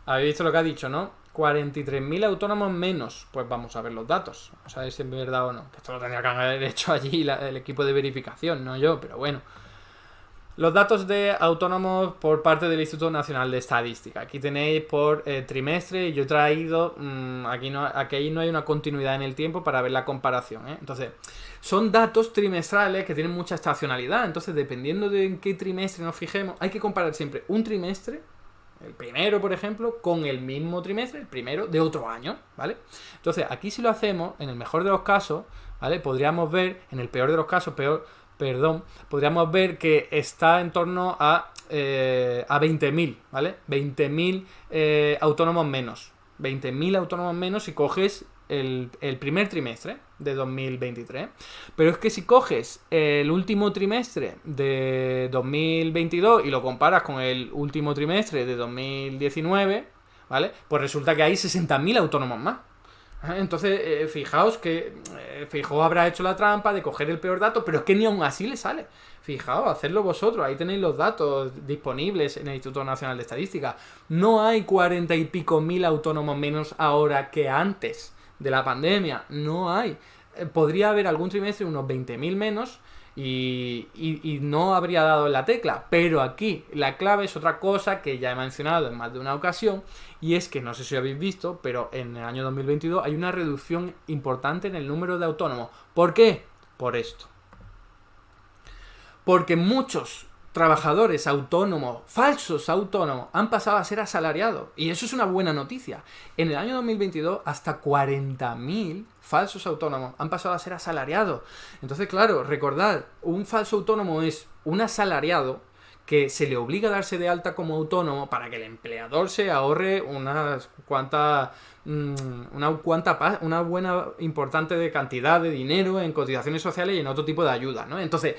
Habéis visto lo que ha dicho, ¿no? 43.000 autónomos menos. Pues vamos a ver los datos. Vamos a ver si es verdad o no. Esto lo tendría que haber hecho allí el equipo de verificación, no yo, pero bueno. Los datos de autónomos por parte del Instituto Nacional de Estadística. Aquí tenéis por trimestre y yo he traído... aquí no hay una continuidad en el tiempo para ver la comparación, ¿eh? Entonces, son datos trimestrales que tienen mucha estacionalidad. Entonces, dependiendo de en qué trimestre nos fijemos, hay que comparar siempre un trimestre, el primero, por ejemplo, con el mismo trimestre, el primero de otro año, ¿vale? Entonces, aquí si lo hacemos, en el mejor de los casos, ¿vale? Podríamos ver, en el peor de los casos, podríamos ver que está en torno a 20.000, ¿vale? 20.000 autónomos menos. 20.000 autónomos menos si coges el primer trimestre de 2023, pero es que si coges el último trimestre de 2022 y lo comparas con el último trimestre de 2019, ¿vale? Pues resulta que hay 60.000 autónomos más. Entonces, fijaos que Feijóo habrá hecho la trampa de coger el peor dato, pero es que ni aún así le sale. Fijaos, hacedlo vosotros, ahí tenéis los datos disponibles en el Instituto Nacional de Estadística. No hay 40 y pico mil autónomos menos ahora que antes de la pandemia, no hay. Podría haber algún trimestre unos 20.000 menos y no habría dado en la tecla, pero aquí la clave es otra cosa que ya he mencionado en más de una ocasión, y es que, no sé si habéis visto, pero en el año 2022 hay una reducción importante en el número de autónomos. ¿Por qué? Por esto. Porque muchos trabajadores autónomos, falsos autónomos, han pasado a ser asalariados. Y eso es una buena noticia. En el año 2022, hasta 40.000 falsos autónomos han pasado a ser asalariados. Entonces, claro, recordad, un falso autónomo es un asalariado que se le obliga a darse de alta como autónomo para que el empleador se ahorre una buena importante de cantidad de dinero en cotizaciones sociales y en otro tipo de ayudas, ¿no? Entonces,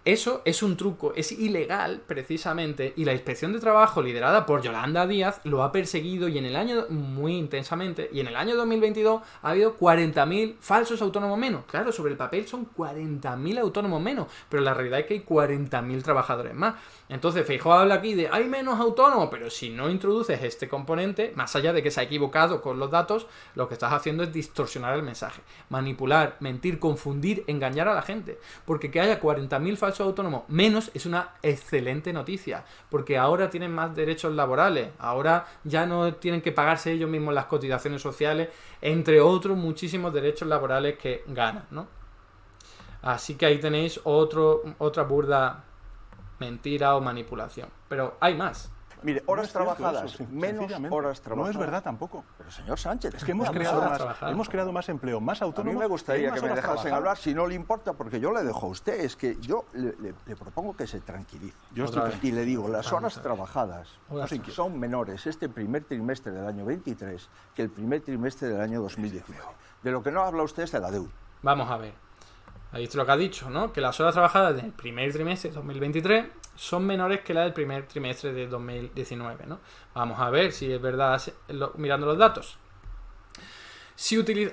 eso es un truco, es ilegal precisamente, y la Inspección de Trabajo liderada por Yolanda Díaz lo ha perseguido y en el año muy intensamente, y en el año 2022 ha habido 40.000 falsos autónomos menos. Claro, sobre el papel son 40.000 autónomos menos, pero la realidad es que hay 40.000 trabajadores más. Entonces Feijóo habla aquí de hay menos autónomos, pero si no introduces este componente, más allá de que se ha equivocado con los datos, lo que estás haciendo es distorsionar el mensaje, manipular, mentir, confundir, engañar a la gente, porque que haya 40.000 falsos autónomos menos es una excelente noticia, porque ahora tienen más derechos laborales, ahora ya no tienen que pagarse ellos mismos las cotizaciones sociales, entre otros muchísimos derechos laborales que ganan, ¿no? Así que ahí tenéis otra burda mentira o manipulación. Pero hay más. Mire, horas trabajadas, menos horas trabajadas. No es verdad tampoco. Pero señor Sánchez, es que hemos creado más empleo, más autónomos. A mí me gustaría que me dejasen hablar, si no le importa, porque yo le dejo a usted. Es que yo le propongo que se tranquilice. Y le digo, las horas trabajadas son menores este primer trimestre del año 23 que el primer trimestre del año 2019. De lo que no habla usted es de la deuda. Vamos a ver. Ahí visto lo que ha dicho, ¿no? Que las horas trabajadas del primer trimestre de 2023 son menores que las del primer trimestre de 2019, ¿no? Vamos a ver si es verdad mirando los datos.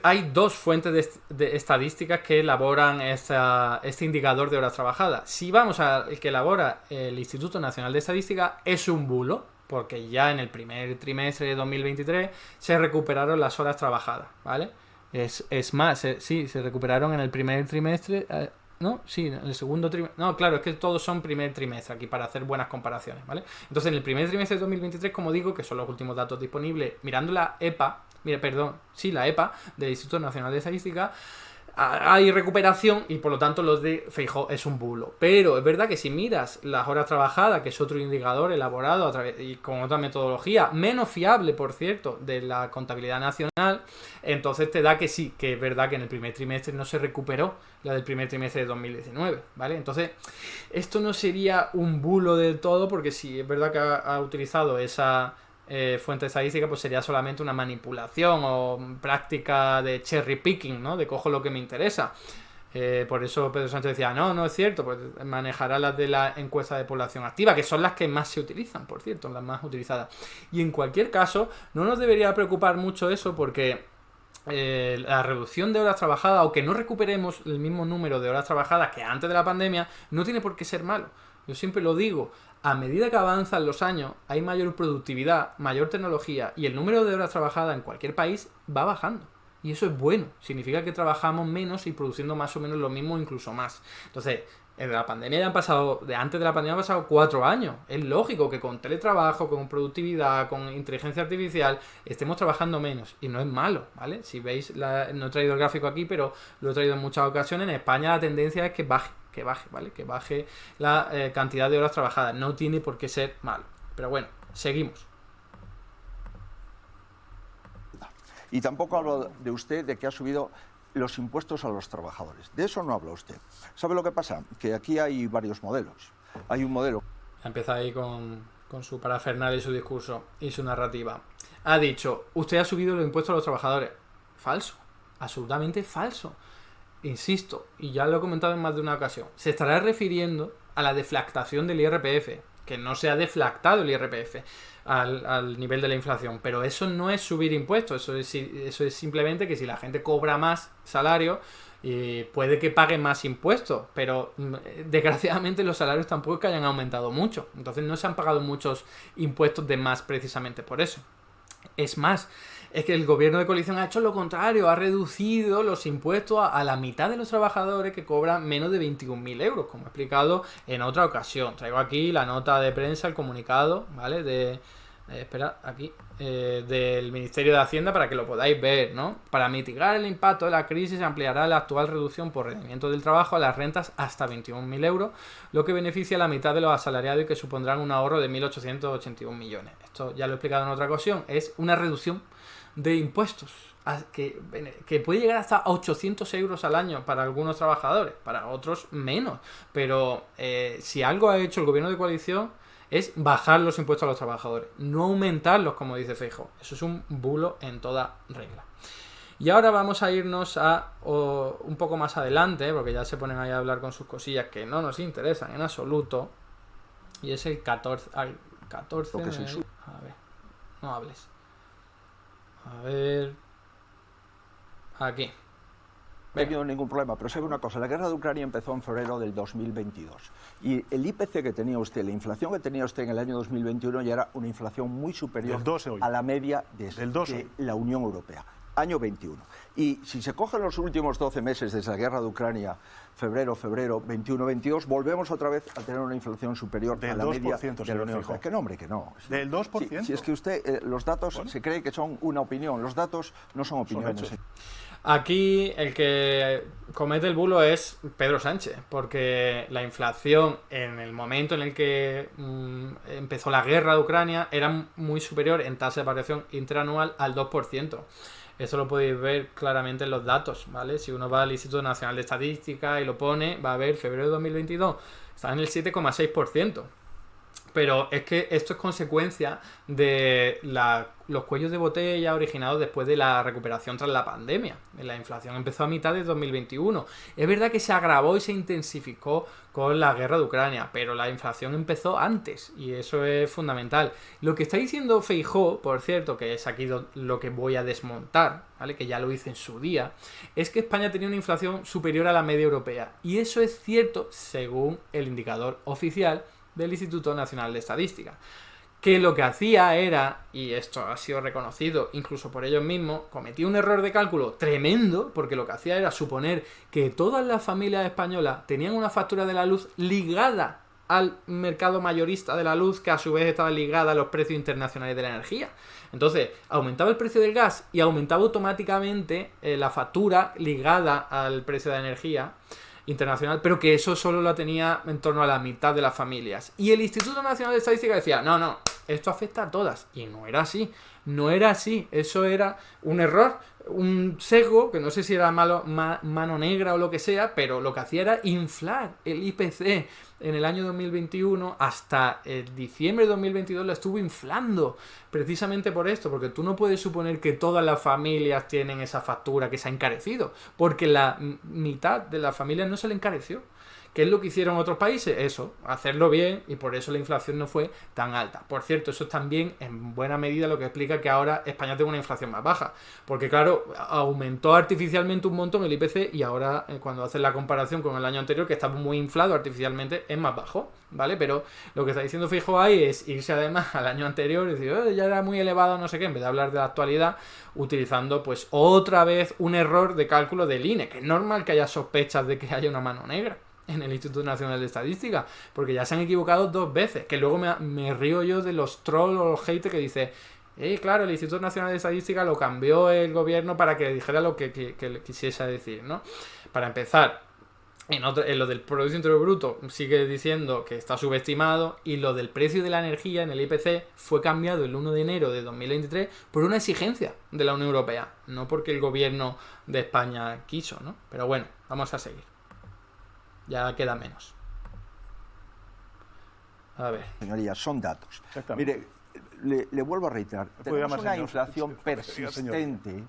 Hay dos fuentes de estadísticas que elaboran este indicador de horas trabajadas. Si vamos al que elabora el Instituto Nacional de Estadística, es un bulo, porque ya en el primer trimestre de 2023 se recuperaron las horas trabajadas, ¿vale? Es más, sí, se recuperaron en el primer trimestre, ¿no? Sí, en el segundo trimestre. No, claro, es que todos son primer trimestre aquí para hacer buenas comparaciones, ¿vale? Entonces, en el primer trimestre de 2023, como digo, que son los últimos datos disponibles, mirando la EPA, la EPA del Instituto Nacional de Estadística, hay recuperación y por lo tanto los de Feijóo es un bulo. Pero es verdad que si miras las horas trabajadas, que es otro indicador elaborado y con otra metodología, menos fiable, por cierto, de la contabilidad nacional, entonces te da que sí, que es verdad que en el primer trimestre no se recuperó la del primer trimestre de 2019, ¿vale? Entonces, esto no sería un bulo del todo, porque si es verdad que ha utilizado esa fuente estadística, pues sería solamente una manipulación o práctica de cherry picking, ¿no? De cojo lo que me interesa. Por eso Pedro Sánchez decía, no es cierto, pues manejará las de la encuesta de población activa, que son las que más se utilizan, por cierto, las más utilizadas. Y en cualquier caso, no nos debería preocupar mucho eso, porque la reducción de horas trabajadas, aunque no recuperemos el mismo número de horas trabajadas que antes de la pandemia, no tiene por qué ser malo. Yo siempre lo digo, a medida que avanzan los años, hay mayor productividad, mayor tecnología y el número de horas trabajadas en cualquier país va bajando. Y eso es bueno, significa que trabajamos menos y produciendo más o menos lo mismo, incluso más. Entonces, antes de la pandemia han pasado 4 años. Es lógico que con teletrabajo, con productividad, con inteligencia artificial, estemos trabajando menos. Y no es malo, ¿vale? Si veis, no he traído el gráfico aquí, pero lo he traído en muchas ocasiones. En España la tendencia es que baje, ¿vale? Que baje la cantidad de horas trabajadas. No tiene por qué ser malo. Pero bueno, seguimos. Y tampoco hablo de usted de que ha subido los impuestos a los trabajadores. De eso no habla usted. ¿Sabe lo que pasa? Que aquí hay varios modelos. Hay un modelo. Empieza ahí con su parafernalia y su discurso y su narrativa. Ha dicho, usted ha subido los impuestos a los trabajadores. Falso. absolutamente falso. Insisto, y ya lo he comentado en más de una ocasión, se estará refiriendo a la deflactación del IRPF, que no se ha deflactado el IRPF al nivel de la inflación, pero eso no es subir impuestos, eso es simplemente que si la gente cobra más salario, puede que pague más impuestos, pero desgraciadamente los salarios tampoco es que hayan aumentado mucho, entonces no se han pagado muchos impuestos de más precisamente por eso. Es más, es que el gobierno de coalición ha hecho lo contrario, ha reducido los impuestos a la mitad de los trabajadores que cobran menos de 21.000 euros, como he explicado en otra ocasión. Traigo aquí la nota de prensa, el comunicado, ¿vale? Del Ministerio de Hacienda para que lo podáis ver, ¿no? Para mitigar el impacto de la crisis se ampliará la actual reducción por rendimiento del trabajo a las rentas hasta 21.000 euros, lo que beneficia a la mitad de los asalariados y que supondrán un ahorro de 1.881 millones. Esto ya lo he explicado en otra ocasión, es una reducción de impuestos que puede llegar hasta 800 euros al año para algunos trabajadores, para otros menos, pero si algo ha hecho el gobierno de coalición es bajar los impuestos a los trabajadores, no aumentarlos como dice Feijóo. Eso es un bulo en toda regla. Y ahora vamos a irnos un poco más adelante, porque ya se ponen ahí a hablar con sus cosillas que no nos interesan en absoluto, y es el 14 a ver, no hables. A ver. Aquí. No he tenido ningún problema, pero sabe una cosa, la guerra de Ucrania empezó en febrero del 2022 y el IPC que tenía usted, la inflación que tenía usted en el año 2021 ya era una inflación muy superior a la media de la Unión Europea, año 21. Y si se cogen los últimos 12 meses desde la guerra de Ucrania, febrero, 21-22, volvemos otra vez a tener una inflación superior a la media de la Unión Europea. Que no, hombre, que no. ¿Del 2%? Si es que usted, los datos se cree que son una opinión, los datos no son opiniones. Aquí el que comete el bulo es Pedro Sánchez, porque la inflación en el momento en el que empezó la guerra de Ucrania era muy superior en tasa de variación interanual al 2%. Eso lo podéis ver claramente en los datos, ¿vale? Si uno va al Instituto Nacional de Estadística y lo pone, va a ver febrero de 2022, está en el 7,6%. Pero es que esto es consecuencia de los cuellos de botella originados después de la recuperación tras la pandemia. La inflación empezó a mitad de 2021. Es verdad que se agravó y se intensificó con la guerra de Ucrania, pero la inflación empezó antes y eso es fundamental. Lo que está diciendo Feijóo, por cierto, que es aquí lo que voy a desmontar, ¿vale? Que ya lo hice en su día, es que España tenía una inflación superior a la media europea. Y eso es cierto según el indicador oficial del Instituto Nacional de Estadística, que lo que hacía era, y esto ha sido reconocido incluso por ellos mismos, cometía un error de cálculo tremendo, porque lo que hacía era suponer que todas las familias españolas tenían una factura de la luz ligada al mercado mayorista de la luz, que a su vez estaba ligada a los precios internacionales de la energía. Entonces, aumentaba el precio del gas y aumentaba automáticamente la factura ligada al precio de la energía internacional, pero que eso solo lo tenía en torno a la mitad de las familias. Y el Instituto Nacional de Estadística decía, no, esto afecta a todas. Y no era así, eso era un error, un sesgo, que no sé si era mano negra o lo que sea, pero lo que hacía era inflar el IPC en el año 2021 hasta el diciembre de 2022 lo estuvo inflando, precisamente por esto, porque tú no puedes suponer que todas las familias tienen esa factura que se ha encarecido, porque la mitad de las familias no se le encareció. ¿Qué es lo que hicieron otros países? Eso, hacerlo bien, y por eso la inflación no fue tan alta. Por cierto, eso es también en buena medida lo que explica que ahora España tenga una inflación más baja. Porque claro, aumentó artificialmente un montón el IPC y ahora cuando haces la comparación con el año anterior, que estaba muy inflado artificialmente, es más bajo, ¿vale? Pero lo que está diciendo Feijóo ahí es irse además al año anterior y decir, ya era muy elevado, no sé qué, en vez de hablar de la actualidad, utilizando pues otra vez un error de cálculo del INE, que es normal que haya sospechas de que haya una mano negra en el Instituto Nacional de Estadística, porque ya se han equivocado 2 veces, que luego me río yo de los trolls o los haters que dicen, claro, el Instituto Nacional de Estadística lo cambió el gobierno para que dijera lo que le quisiese decir, ¿no? Para empezar, en lo del Producto Interior Bruto sigue diciendo que está subestimado, y lo del precio de la energía en el IPC fue cambiado el 1 de enero de 2023 por una exigencia de la Unión Europea, no porque el gobierno de España quiso, ¿no? Pero bueno, vamos a seguir. Ya queda menos. A ver. Señorías, son datos. Mire, le vuelvo a reiterar. Tenemos una inflación persistente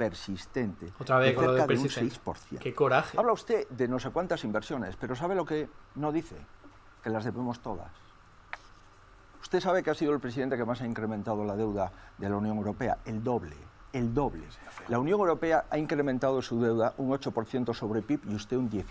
persistente. Otra vez con lo de persistente. Un 6%. ¡Qué coraje! Habla usted de no sé cuántas inversiones, pero ¿sabe lo que no dice? Que las debemos todas. Usted sabe que ha sido el presidente que más ha incrementado la deuda de la Unión Europea, el doble. La Unión Europea ha incrementado su deuda un 8% sobre PIB y usted un 16%.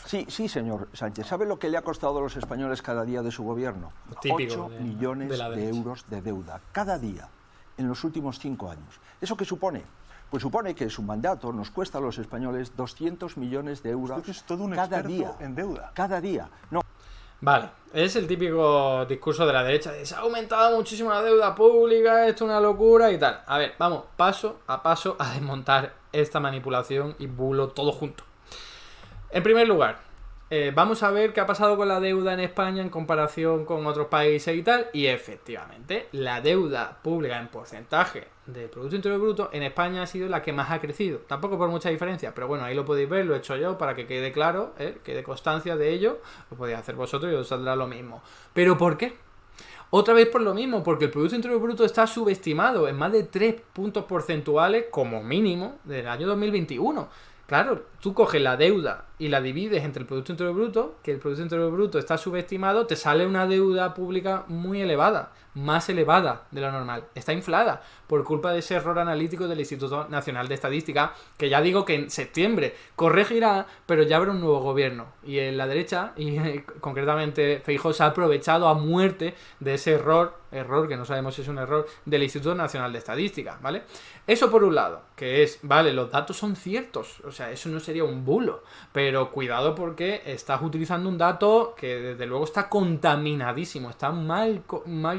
Sí, señor Sánchez. ¿Sabe lo que le ha costado a los españoles cada día de su gobierno? 8 millones de euros de deuda cada día en los últimos 5 años. ¿Eso qué supone? Pues supone que su mandato nos cuesta a los españoles 200 millones de euros Usted es todo un cada experto día. En deuda. Cada día. No. Vale, es el típico discurso de la derecha de se ha aumentado muchísimo la deuda pública, esto es una locura y tal. A ver, vamos paso a desmontar esta manipulación y bulo todo junto. En primer lugar, vamos a ver qué ha pasado con la deuda en España en comparación con otros países y tal. Y efectivamente, la deuda pública en porcentaje del Producto Interior Bruto en España ha sido la que más ha crecido. Tampoco por mucha diferencia, pero bueno, ahí lo podéis ver, lo he hecho yo para que quede claro, quede constancia de ello. Lo podéis hacer vosotros y os saldrá lo mismo. ¿Pero por qué? Otra vez por lo mismo, porque el Producto Interior Bruto está subestimado en más de 3 puntos porcentuales como mínimo del año 2021. Claro, tú coges la deuda y la divides entre el Producto Interior Bruto, que el Producto Interior Bruto está subestimado, te sale una deuda pública muy elevada, más elevada de lo normal. Está inflada por culpa de ese error analítico del Instituto Nacional de Estadística, que ya digo que en septiembre corregirá, pero ya habrá un nuevo gobierno. Y en la derecha, y concretamente Feijóo, se ha aprovechado a muerte de ese error que no sabemos si es un error, del Instituto Nacional de Estadística, ¿vale? Eso por un lado, que es, vale, los datos son ciertos, o sea, eso no sería un bulo, pero cuidado porque estás utilizando un dato que desde luego está contaminadísimo, está mal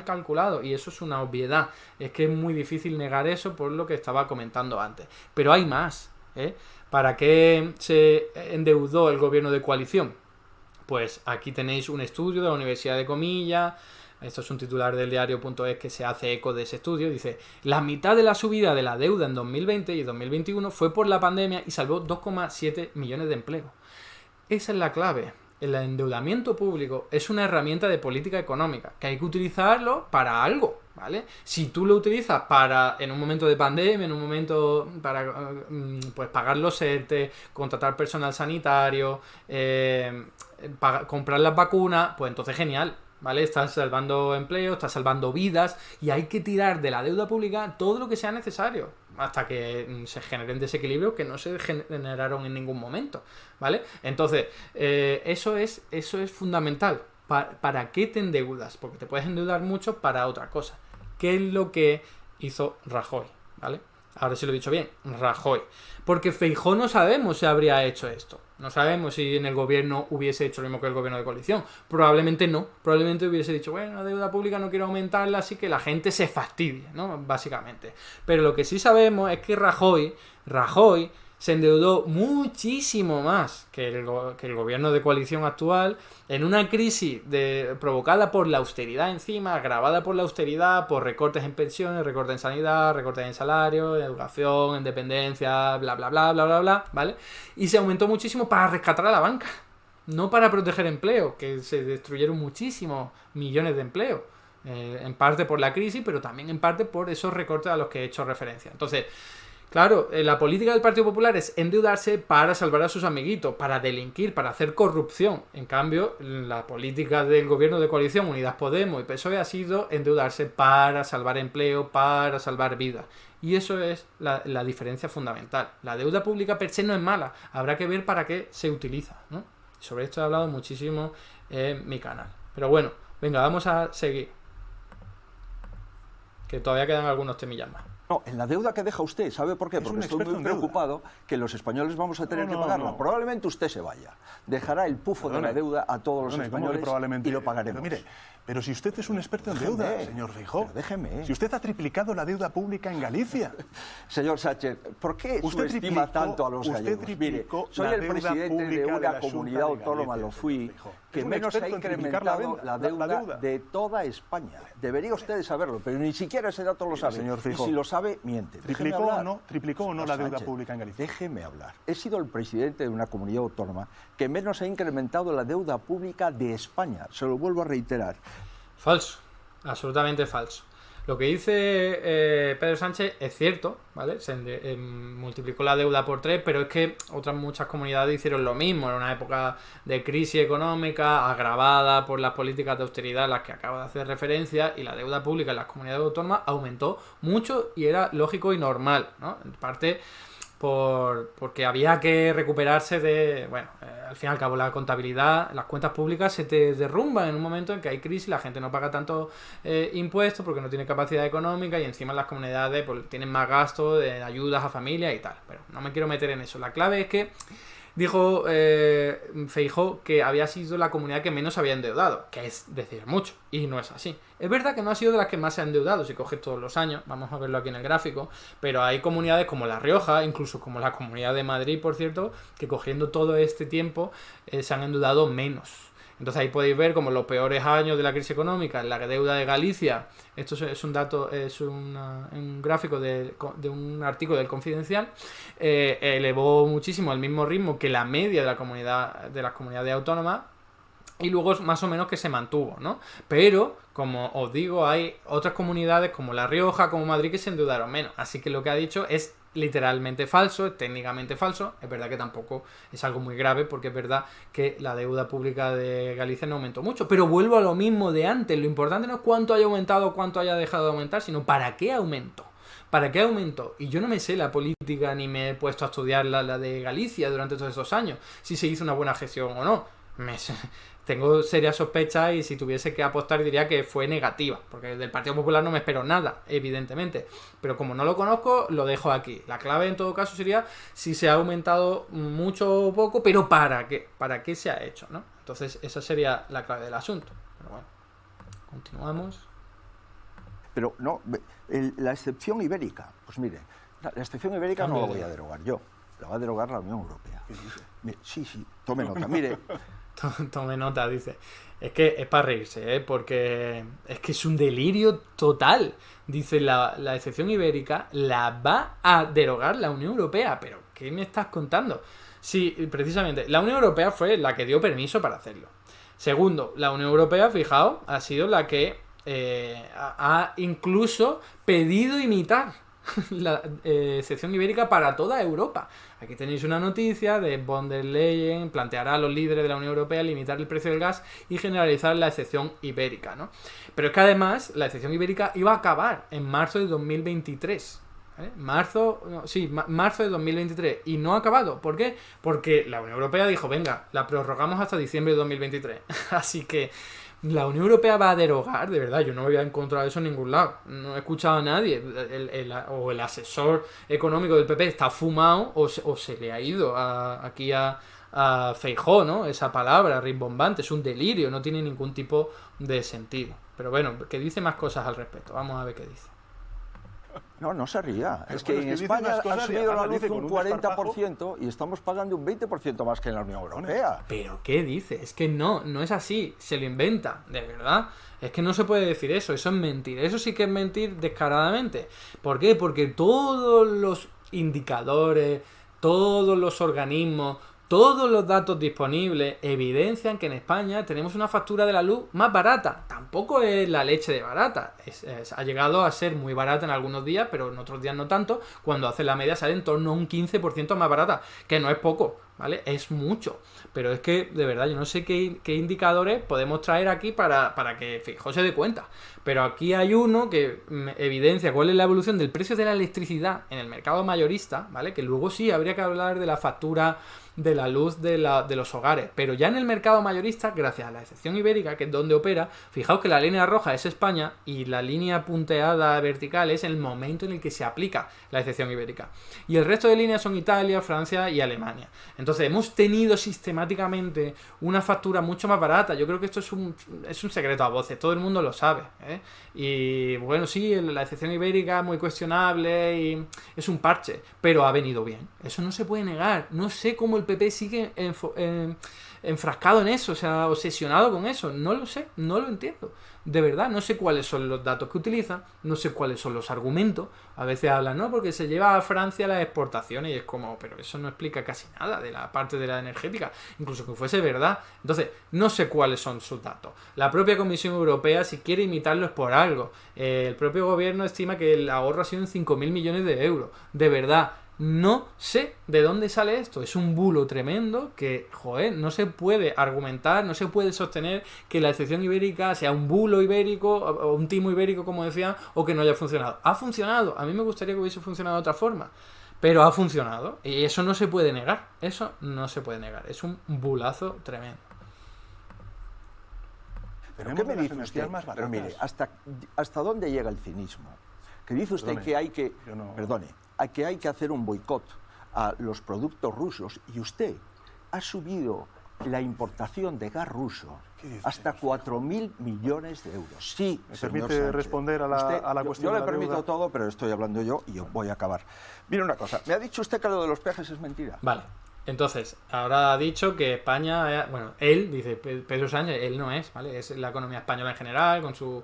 calculado y eso es una obviedad, es que es muy difícil negar eso por lo que estaba comentando antes, pero hay más, ¿Para qué se endeudó el gobierno de coalición? Pues aquí tenéis un estudio de la Universidad de Comillas. Esto es un titular del diario.es que se hace eco de ese estudio. Dice, la mitad de la subida de la deuda en 2020 y 2021 fue por la pandemia y salvó 2,7 millones de empleos. Esa es la clave. El endeudamiento público es una herramienta de política económica, que hay que utilizarlo para algo, ¿vale? Si tú lo utilizas para, en un momento de pandemia, en un momento para pues pagar los ERTE, contratar personal sanitario, comprar las vacunas, pues entonces genial. ¿Vale? Estás salvando empleo, estás salvando vidas y hay que tirar de la deuda pública todo lo que sea necesario hasta que se generen desequilibrios que no se generaron en ningún momento, ¿vale? Entonces, eso es fundamental. ¿Para qué te endeudas? Porque te puedes endeudar mucho para otra cosa. ¿Qué es lo que hizo Rajoy? ¿Vale? Ahora sí lo he dicho bien, Rajoy. Porque Feijóo no sabemos si habría hecho esto. No sabemos si en el gobierno hubiese hecho lo mismo que el gobierno de coalición. Probablemente no. Probablemente hubiese dicho, bueno, la deuda pública no quiero aumentarla, así que la gente se fastidie, ¿no? Básicamente. Pero lo que sí sabemos es que Rajoy se endeudó muchísimo más que el gobierno de coalición actual en una crisis provocada por la austeridad encima, agravada por la austeridad, por recortes en pensiones, recortes en sanidad, recortes en salario, en educación, en dependencia, bla, bla, bla, bla, bla, bla, ¿vale? Y se aumentó muchísimo para rescatar a la banca, no para proteger empleo, que se destruyeron muchísimos millones de empleos. En parte por la crisis, pero también en parte por esos recortes a los que he hecho referencia. Entonces, claro, la política del Partido Popular es endeudarse para salvar a sus amiguitos, para delinquir, para hacer corrupción. En cambio, la política del gobierno de coalición, Unidas Podemos y PSOE, ha sido endeudarse para salvar empleo, para salvar vidas. Y eso es la diferencia fundamental. La deuda pública per se no es mala, habrá que ver para qué se utiliza, ¿no? Sobre esto he hablado muchísimo en mi canal. Pero bueno, venga, vamos a seguir, que todavía quedan algunos temillas más. No, en la deuda que deja usted, ¿sabe por qué? Porque estoy muy preocupado que los españoles vamos a tener que pagarla. Probablemente usted se vaya. Dejará el pufo de la deuda a todos los españoles y lo pagaremos. Pero mire, pero si usted es un experto en deuda, señor Feijóo. Déjeme. Si usted ha triplicado la deuda pública en Galicia. Señor Sánchez, ¿por qué subestima tanto a los gallegos? Mire, soy el presidente de una comunidad autónoma, lo fui, que menos ha incrementado la deuda de toda España. Debería usted saberlo, pero ni siquiera ese dato lo sabe. Señor Feijóo, y si lo sabe, miente. ¿Triplicó o no la deuda pública en Galicia? Déjeme hablar. He sido el presidente de una comunidad autónoma que menos ha incrementado la deuda pública de España. Se lo vuelvo a reiterar. Falso. Absolutamente falso. Lo que dice Pedro Sánchez es cierto, ¿vale? Se multiplicó la deuda por 3, pero es que otras muchas comunidades hicieron lo mismo. Era una época de crisis económica agravada por las políticas de austeridad a las que acabo de hacer referencia, y la deuda pública en las comunidades autónomas aumentó mucho y era lógico y normal, ¿no? En parte porque había que recuperarse de, bueno, al fin y al cabo la contabilidad, las cuentas públicas se te derrumban en un momento en que hay crisis, la gente no paga tanto impuestos porque no tiene capacidad económica, y encima las comunidades pues tienen más gastos de ayudas a familias y tal. Pero no me quiero meter en eso. La clave es que dijo Feijóo que había sido la comunidad que menos había endeudado, que es decir mucho, y no es así. Es verdad que no ha sido de las que más se ha endeudado, si coges todos los años, vamos a verlo aquí en el gráfico, pero hay comunidades como La Rioja, incluso como la Comunidad de Madrid, por cierto, que cogiendo todo este tiempo se han endeudado menos. Entonces ahí podéis ver como los peores años de la crisis económica, la deuda de Galicia, esto es un dato, es un gráfico de un artículo del Confidencial, elevó muchísimo al mismo ritmo que la media de las comunidades autónomas, y luego más o menos que se mantuvo, ¿no? Pero, como os digo, hay otras comunidades como La Rioja, como Madrid, que se endeudaron menos. Así que lo que ha dicho es literalmente falso, es técnicamente falso. Es verdad que tampoco es algo muy grave, porque es verdad que la deuda pública de Galicia no aumentó mucho. Pero vuelvo a lo mismo de antes. Lo importante no es cuánto haya aumentado o cuánto haya dejado de aumentar, sino para qué aumentó. ¿Para qué aumentó? Y yo no me sé la política ni me he puesto a estudiar la de Galicia durante todos esos años, si se hizo una buena gestión o no. Tengo serias sospechas, y si tuviese que apostar diría que fue negativa, porque del Partido Popular no me espero nada, evidentemente, pero como no lo conozco, lo dejo aquí. La clave en todo caso sería si se ha aumentado mucho o poco, pero ¿para qué se ha hecho, ¿no? Entonces esa sería la clave del asunto. Pero bueno, continuamos. Pero no, la excepción ibérica, pues mire, la excepción ibérica no la voy a derogar yo, la va a derogar la Unión Europea. Sí, tome nota, mire. Tome nota, dice. Es que es para reírse, porque es que es un delirio total. Dice, la excepción ibérica la va a derogar la Unión Europea. ¿Pero qué me estás contando? Sí, precisamente, la Unión Europea fue la que dio permiso para hacerlo. Segundo, la Unión Europea, fijaos, ha sido la que ha incluso pedido imitar la excepción ibérica para toda Europa. Aquí tenéis una noticia de von der Leyen planteará a los líderes de la Unión Europea limitar el precio del gas y generalizar la excepción ibérica, ¿no? Pero es que además la excepción ibérica iba a acabar en marzo de 2023. Marzo de 2023, y no ha acabado. ¿Por qué? Porque la Unión Europea dijo, venga, la prorrogamos hasta diciembre de 2023. Así que la Unión Europea va a derogar, de verdad, yo no me había encontrado eso en ningún lado. No he escuchado a nadie. El asesor económico del PP está fumado, o se le ha ido aquí a Feijóo, ¿no? Esa palabra rimbombante, es un delirio, no tiene ningún tipo de sentido. Pero bueno, que dice más cosas al respecto. Vamos a ver qué dice. No se ría. Es que en España ha subido la luz un 40% y estamos pagando un 20% más que en la Unión Europea. ¿Pero qué dice? Es que no es así. Se lo inventa, de verdad. Es que no se puede decir eso es mentir. Eso sí que es mentir descaradamente. ¿Por qué? Porque todos los indicadores, todos los organismos, todos los datos disponibles evidencian que en España tenemos una factura de la luz más barata. Tampoco es la leche de barata. Ha llegado a ser muy barata en algunos días, pero en otros días no tanto. Cuando hace la media sale en torno a un 15% más barata, que no es poco, ¿vale? Es mucho. Pero es que, de verdad, yo no sé qué indicadores podemos traer aquí para que Feijóo se dé cuenta. Pero aquí hay uno que evidencia cuál es la evolución del precio de la electricidad en el mercado mayorista, ¿vale? Que luego sí habría que hablar de la factura de la luz de los hogares, pero ya en el mercado mayorista, gracias a la excepción ibérica, que es donde opera, fijaos que la línea roja es España y la línea punteada vertical es el momento en el que se aplica la excepción ibérica, y el resto de líneas son Italia, Francia y Alemania. Entonces hemos tenido sistemáticamente una factura mucho más barata. Yo creo que esto es un secreto a voces, todo el mundo lo sabe, ¿eh? Y bueno, sí, la excepción ibérica es muy cuestionable y es un parche, pero ha venido bien, eso no se puede negar. No sé cómo el PP sigue enfrascado en eso, o sea, obsesionado con eso. No lo sé, no lo entiendo. De verdad, no sé cuáles son los datos que utilizan, no sé cuáles son los argumentos. A veces hablan, no, porque se lleva a Francia las exportaciones y es como, pero eso no explica casi nada de la parte de la energética, incluso que fuese verdad. Entonces, no sé cuáles son sus datos. La propia Comisión Europea, si quiere imitarlo es por algo. El propio gobierno estima que el ahorro ha sido en 5.000 millones de euros. De verdad, no sé de dónde sale esto. Es un bulo tremendo que, joder, no se puede argumentar, no se puede sostener que la excepción ibérica sea un bulo ibérico o un timo ibérico, como decían, o que no haya funcionado. Ha funcionado. A mí me gustaría que hubiese funcionado de otra forma, pero ha funcionado. Y eso no se puede negar. Eso no se puede negar. Es un bulazo tremendo. ¿Pero qué me dice usted? Pero mire, ¿hasta dónde llega el cinismo? Que dice usted que hay que... Perdone. Que hay que hacer un boicot a los productos rusos y usted ha subido la importación de gas ruso hasta 4.000 millones de euros. Sí, ¿Me permite responder a la cuestión? Yo le permito todo, pero estoy hablando yo y yo voy a acabar. Mire una cosa, me ha dicho usted que lo de los peajes es mentira. Vale. Entonces, ahora ha dicho que España, bueno, él, dice Pedro Sánchez, él no es, ¿vale? Es la economía española en general, con su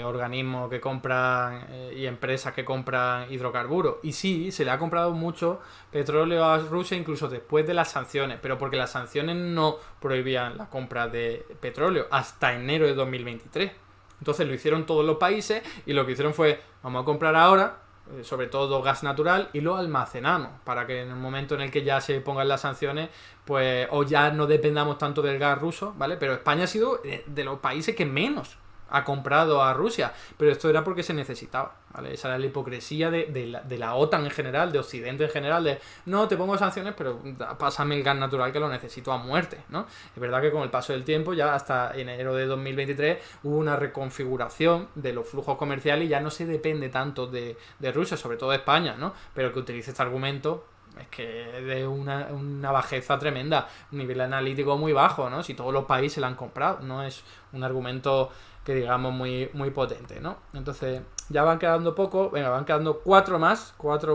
organismo que compran y empresas que compran hidrocarburos. Y sí, se le ha comprado mucho petróleo a Rusia incluso después de las sanciones, pero porque las sanciones no prohibían la compra de petróleo hasta enero de 2023. Entonces lo hicieron todos los países y lo que hicieron fue, vamos a comprar ahora, sobre todo gas natural, y lo almacenamos para que en el momento en el que ya se pongan las sanciones, pues o ya no dependamos tanto del gas ruso, ¿vale? Pero España ha sido de los países que menos ha comprado a Rusia, pero esto era porque se necesitaba, ¿vale? Esa era la hipocresía de la OTAN en general, de Occidente en general, de no, te pongo sanciones, pero pásame el gas natural que lo necesito a muerte, ¿no? Es verdad que con el paso del tiempo, ya hasta enero de 2023, hubo una reconfiguración de los flujos comerciales y ya no se depende tanto de Rusia, sobre todo de España, ¿no? Pero que utilice este argumento es que es de una bajeza tremenda, un nivel analítico muy bajo, ¿no? Si todos los países la han comprado, no es un argumento que digamos muy, muy potente, ¿no? Entonces ya van quedando poco, venga, van quedando 4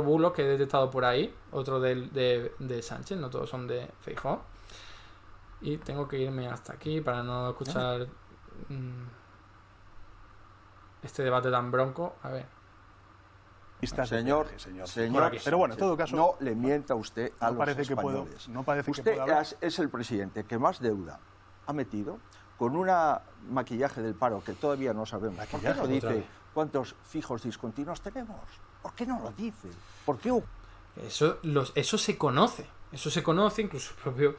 bulos que he detectado por ahí, otro de Sánchez, no todos son de Feijóo, y tengo que irme hasta aquí para no escuchar este debate tan bronco. A ver. Señor, pero bueno, en todo caso, no le mienta usted a los españoles. No parece usted que pueda es el presidente que más deuda ha metido, con un maquillaje del paro que todavía no sabemos. ¿Por qué no dice cuántos fijos discontinuos tenemos? ¿Por qué no lo dice? ¿Por qué? Eso se conoce. Eso se conoce, incluso el propio...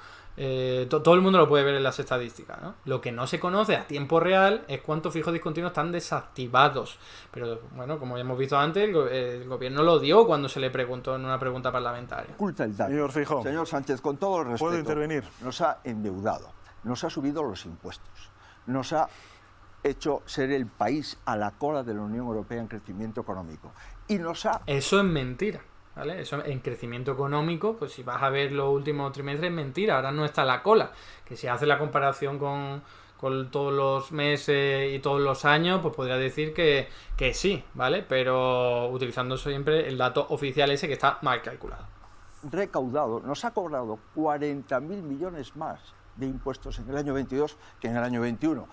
todo el mundo lo puede ver en las estadísticas, ¿no? Lo que no se conoce a tiempo real es cuántos fijos discontinuos están desactivados. Pero, bueno, como ya hemos visto antes, el gobierno lo dio cuando se le preguntó en una pregunta parlamentaria. Oculta el dato. Señor Feijóo, señor Sánchez, con todo el respeto, ¿puedo intervenir? Nos ha endeudado, nos ha subido los impuestos, nos ha hecho ser el país a la cola de la Unión Europea en crecimiento económico. Y nos ha... Eso es mentira. ¿Vale? Eso en crecimiento económico, pues si vas a ver los últimos trimestres, es mentira, ahora no está la cola. Que si hace la comparación con todos los meses y todos los años, pues podría decir que sí, ¿vale? Pero utilizando siempre el dato oficial ese que está mal calculado. Recaudado, nos ha cobrado 40.000 millones más de impuestos en el año 22 que en el año 21.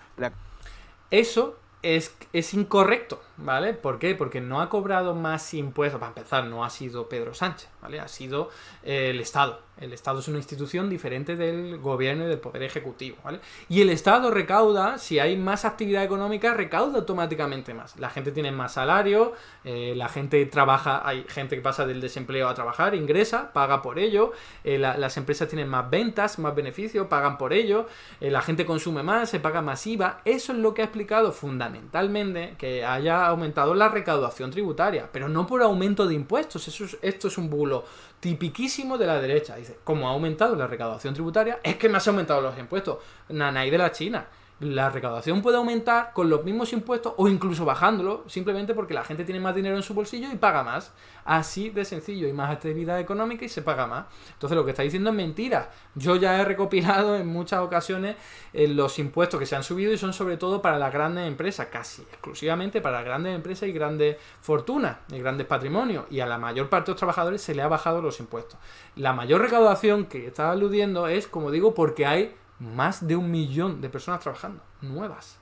Eso es incorrecto, ¿vale? ¿Por qué? Porque no ha cobrado más impuestos. Para empezar, no ha sido Pedro Sánchez, ¿vale? Ha sido el Estado. El Estado es una institución diferente del gobierno y del poder ejecutivo, ¿vale? Y el Estado recauda, si hay más actividad económica, recauda automáticamente más. La gente tiene más salario, la gente trabaja, hay gente que pasa del desempleo a trabajar, ingresa, paga por ello, las empresas tienen más ventas, más beneficios, pagan por ello, la gente consume más, se paga más IVA. Eso es lo que ha explicado fundamentalmente que haya aumentado la recaudación tributaria, pero no por aumento de impuestos. Esto es un bulo tipiquísimo de la derecha. Dice, como ha aumentado la recaudación tributaria, es que me has aumentado los impuestos. Nanay de la China. La recaudación puede aumentar con los mismos impuestos o incluso bajándolo, simplemente porque la gente tiene más dinero en su bolsillo y paga más. Así de sencillo, y más actividad económica y se paga más. Entonces lo que está diciendo es mentira. Yo ya he recopilado en muchas ocasiones los impuestos que se han subido y son sobre todo para las grandes empresas, casi exclusivamente para las grandes empresas y grandes fortunas y grandes patrimonios. Y a la mayor parte de los trabajadores se le ha bajado los impuestos. La mayor recaudación que está aludiendo es, como digo, porque hay más de 1 millón de personas trabajando, nuevas.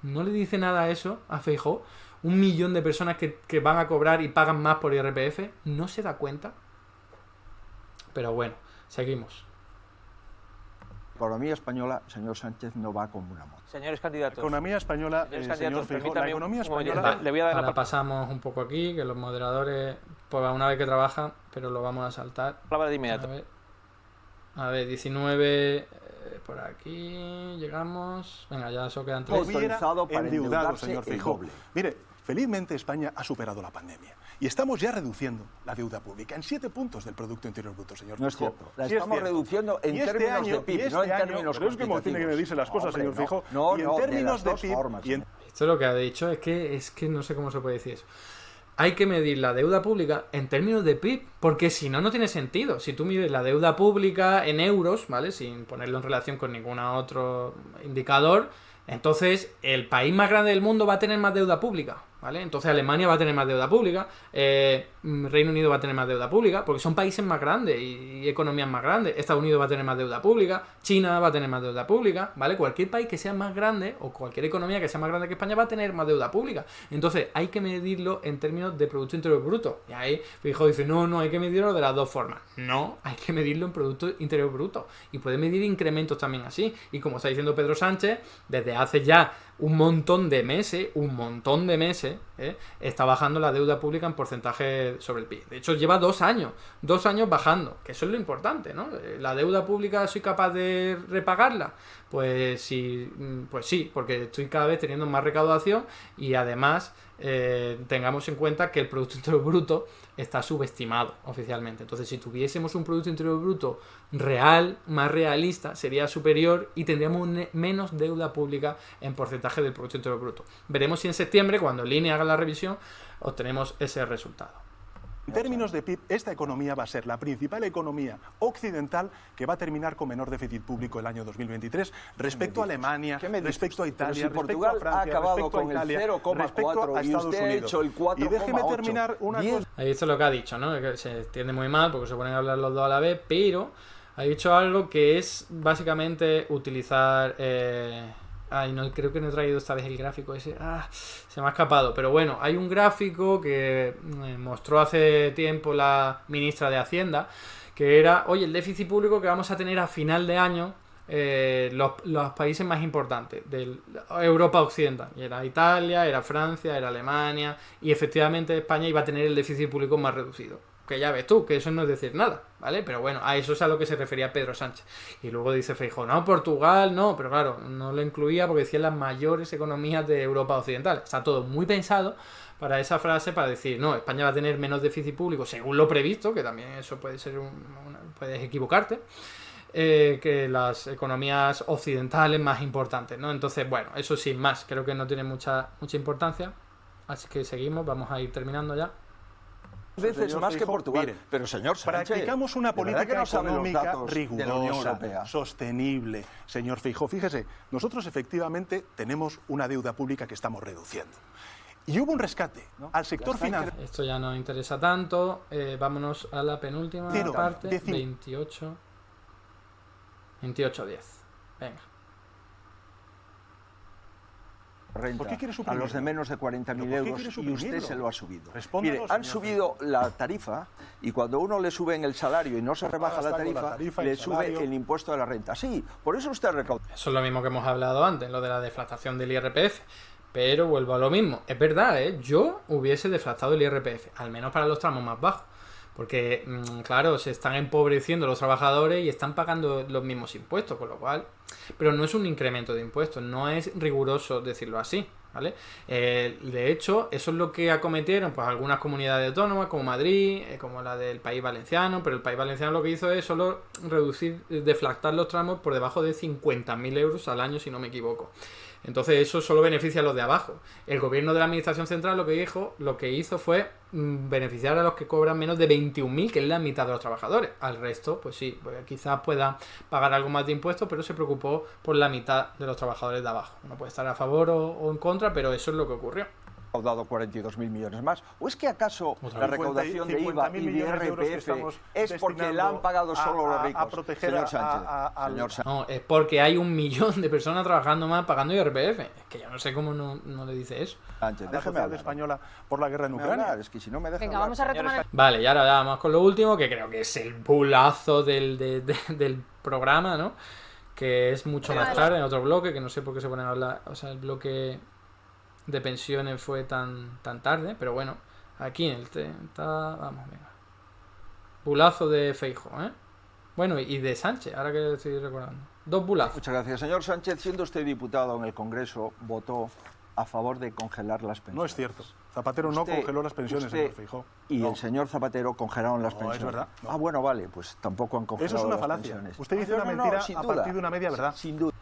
no le dice nada eso a Feijóo. 1 millón de personas que van a cobrar y pagan más por IRPF, ¿no se da cuenta? Pero bueno, seguimos. La economía española, señor Sánchez, no va como una moto. Señores candidatos. Economía española, señor Feijóo, la economía española... Le voy a dar ahora pasamos un poco aquí, que los moderadores, pues una vez que trabajan, pero lo vamos a saltar. Palabra de inmediato. A ver, 19... por aquí llegamos. Venga, ya eso quedan 3. Autorizado para endeudado, señor Feijóo. Mire, felizmente España ha superado la pandemia y estamos ya reduciendo la deuda pública en 7 puntos del Producto Interior Bruto, señor Feijóo. No es cierto. La estamos reduciendo en términos de PIB, no en términos pero es como tiene que medirse las cosas, señor Feijóo. No, y en términos de PIB... Esto lo que ha dicho es que no sé cómo se puede decir eso. Hay que medir la deuda pública en términos de PIB, porque si no, no tiene sentido. Si tú mides la deuda pública en euros, ¿vale? Sin ponerlo en relación con ningún otro indicador, entonces el país más grande del mundo va a tener más deuda pública, ¿vale? Entonces Alemania va a tener más deuda pública, Reino Unido va a tener más deuda pública, porque son países más grandes y economías más grandes. Estados Unidos va a tener más deuda pública, China va a tener más deuda pública, ¿vale? Cualquier país que sea más grande o cualquier economía que sea más grande que España va a tener más deuda pública. Entonces hay que medirlo en términos de Producto Interior Bruto. Y ahí Feijóo dice, no, hay que medirlo de las dos formas. No, hay que medirlo en Producto Interior Bruto. Y puede medir incrementos también así. Y como está diciendo Pedro Sánchez, desde hace ya un montón de meses, está bajando la deuda pública en porcentaje sobre el PIB. De hecho, lleva 2 años bajando, que eso es lo importante, ¿no? ¿La deuda pública soy capaz de repagarla? Pues sí, porque estoy cada vez teniendo más recaudación y además tengamos en cuenta que el Producto Interior Bruto está subestimado oficialmente. Entonces, si tuviésemos un Producto Interior Bruto real, más realista, sería superior y tendríamos menos deuda pública en porcentaje del Producto Interior Bruto. Veremos si en septiembre, cuando el INE haga la revisión, obtenemos ese resultado. En términos de PIB, esta economía va a ser la principal economía occidental que va a terminar con menor déficit público el año 2023 respecto a Alemania, respecto a Italia, respecto a Francia, respecto a Italia, respecto a Estados Unidos. Y déjeme terminar una cosa. Ahí esto es lo que ha dicho, ¿no? Que se entiende muy mal porque se ponen a hablar los dos a la vez, pero ha dicho algo que es básicamente utilizar... no, creo que no he traído esta vez el gráfico ese. Se me ha escapado. Pero bueno, hay un gráfico que mostró hace tiempo la ministra de Hacienda, que era, oye, el déficit público que vamos a tener a final de año los países más importantes de Europa Occidental. Y era Italia, era Francia, era Alemania, y efectivamente España iba a tener el déficit público más reducido. Que ya ves tú, que eso no es decir nada, ¿vale? Pero bueno, a eso es a lo que se refería Pedro Sánchez. Y luego dice Feijóo, no, Portugal, no, pero claro, no lo incluía porque decía las mayores economías de Europa Occidental. Está todo muy pensado para esa frase, para decir, no, España va a tener menos déficit público según lo previsto, que también eso puede ser puedes equivocarte, que las economías occidentales más importantes, ¿no? Entonces, bueno, eso sin más, creo que no tiene mucha importancia. Así que seguimos, vamos a ir terminando ya. Veces más Feijóo, que Portugal. Mire, pero señor Sánchez, practicamos una política económica rigurosa, sostenible. Señor Feijóo, fíjese, nosotros efectivamente tenemos una deuda pública que estamos reduciendo. Y hubo un rescate al sector financiero. Esto ya no interesa tanto. Vámonos a la penúltima parte. 28-10. Venga. Renta a los de menos de 40.000 euros y usted se lo ha subido. Mire, han subido la tarifa y cuando uno le sube en el salario y no se rebaja la tarifa, le sube el impuesto de la renta. Sí, por eso usted recauda. Eso es lo mismo que hemos hablado antes, lo de la deflactación del IRPF. Pero vuelvo a lo mismo. Es verdad, yo hubiese deflactado el IRPF, al menos para los tramos más bajos. Porque, claro, se están empobreciendo los trabajadores y están pagando los mismos impuestos, con lo cual... Pero no es un incremento de impuestos, no es riguroso decirlo así, ¿vale? De hecho, eso es lo que acometieron pues algunas comunidades autónomas, como Madrid, como la del País Valenciano, pero el País Valenciano lo que hizo es solo deflactar los tramos por debajo de 50.000 euros al año, si no me equivoco. Entonces eso solo beneficia a los de abajo. El gobierno de la administración central lo que hizo fue beneficiar a los que cobran menos de 21.000, que es la mitad de los trabajadores. Al resto, pues sí, pues quizás puedan pagar algo más de impuestos, pero se preocupó por la mitad de los trabajadores de abajo. Uno puede estar a favor o en contra, pero eso es lo que ocurrió. recaudado 42.000 millones más. ¿O es que acaso la recaudación de IVA y de IRPF es porque la han pagado solo los ricos? A proteger señor Sánchez. No, es porque hay 1 millón de personas trabajando más pagando IRPF. Es que yo no sé cómo no le dice eso. Sánchez, déjame hablar. Española por la guerra en Ucrania. Es que si no me dejan Venga, vamos a retomar. Vale, y ahora vamos con lo último, que creo que es el bulazo del programa, ¿no? Que es mucho más tarde, en otro bloque, que no sé por qué se ponen a hablar. O sea, el bloque de pensiones fue tan tarde, pero bueno, aquí en el vamos, venga. Bulazo de Feijóo, ¿eh? Bueno, y de Sánchez, ahora que estoy recordando. 2 bulazos. Muchas gracias. Señor Sánchez, siendo usted diputado en el Congreso, votó a favor de congelar las pensiones. No es cierto. Zapatero no congeló las pensiones, señor Feijóo. Y el señor Zapatero congelaron las pensiones. Es verdad. No. Ah, bueno, vale, pues tampoco han congelado las pensiones. Eso es una falacia. Usted dice una mentira a partir de una media verdad. Sin duda.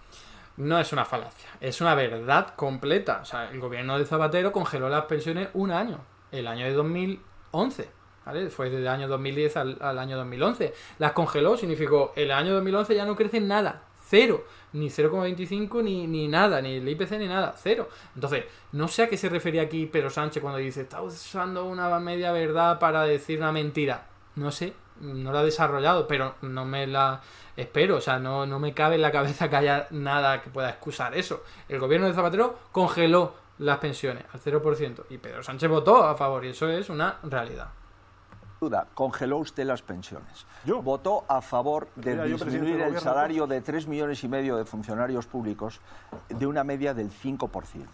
No es una falacia, es una verdad completa. O sea, el gobierno de Zapatero congeló las pensiones un año, el año de 2011, ¿vale? Fue desde el año 2010 al año 2011. Las congeló, significó, el año 2011 ya no crece nada, cero, ni 0,25 ni nada, ni el IPC ni nada, cero. Entonces, no sé a qué se refería aquí Pedro Sánchez cuando dice, está usando una media verdad para decir una mentira. No sé, no la ha desarrollado, pero no me la espero, o sea, no me cabe en la cabeza que haya nada que pueda excusar eso. El gobierno de Zapatero congeló las pensiones al 0% y Pedro Sánchez votó a favor y eso es una realidad. Congeló usted las pensiones. ¿Yo? Votó a favor de disminuir el salario de 3,5 millones de funcionarios públicos de una media del 5%.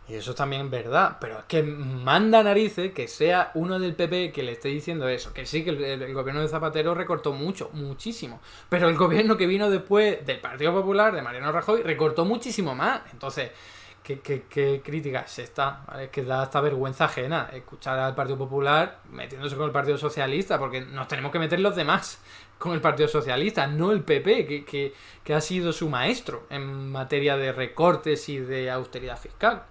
Y eso es también verdad, pero es que manda narices que sea uno del PP que le esté diciendo eso. Que sí, que el gobierno de Zapatero recortó muchísimo. Pero el gobierno que vino después del Partido Popular, de Mariano Rajoy, recortó muchísimo más. Entonces, ¿qué crítica es esta? ¿Vale? Es que da hasta vergüenza ajena escuchar al Partido Popular metiéndose con el Partido Socialista, porque nos tenemos que meter los demás con el Partido Socialista, no el PP, que ha sido su maestro en materia de recortes y de austeridad fiscal.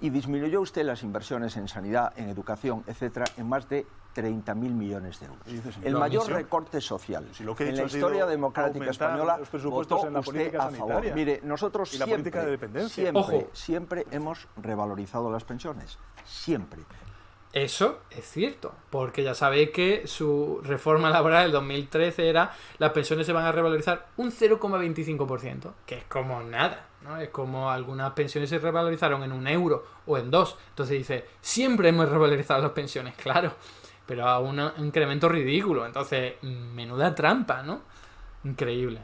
Y disminuyó usted las inversiones en sanidad, en educación, etcétera, en más de 30.000 millones de euros. El mayor recorte social en la historia democrática española, votó usted a favor. Mire, nosotros siempre hemos revalorizado las pensiones. Siempre. Eso es cierto, porque ya sabéis que su reforma laboral del 2013 era las pensiones se van a revalorizar un 0,25%, que es como nada, ¿no? Es como algunas pensiones se revalorizaron en 1 euro o en 2. Entonces dice, siempre hemos revalorizado las pensiones, claro, pero a un incremento ridículo. Entonces, menuda trampa, ¿no? Increíble.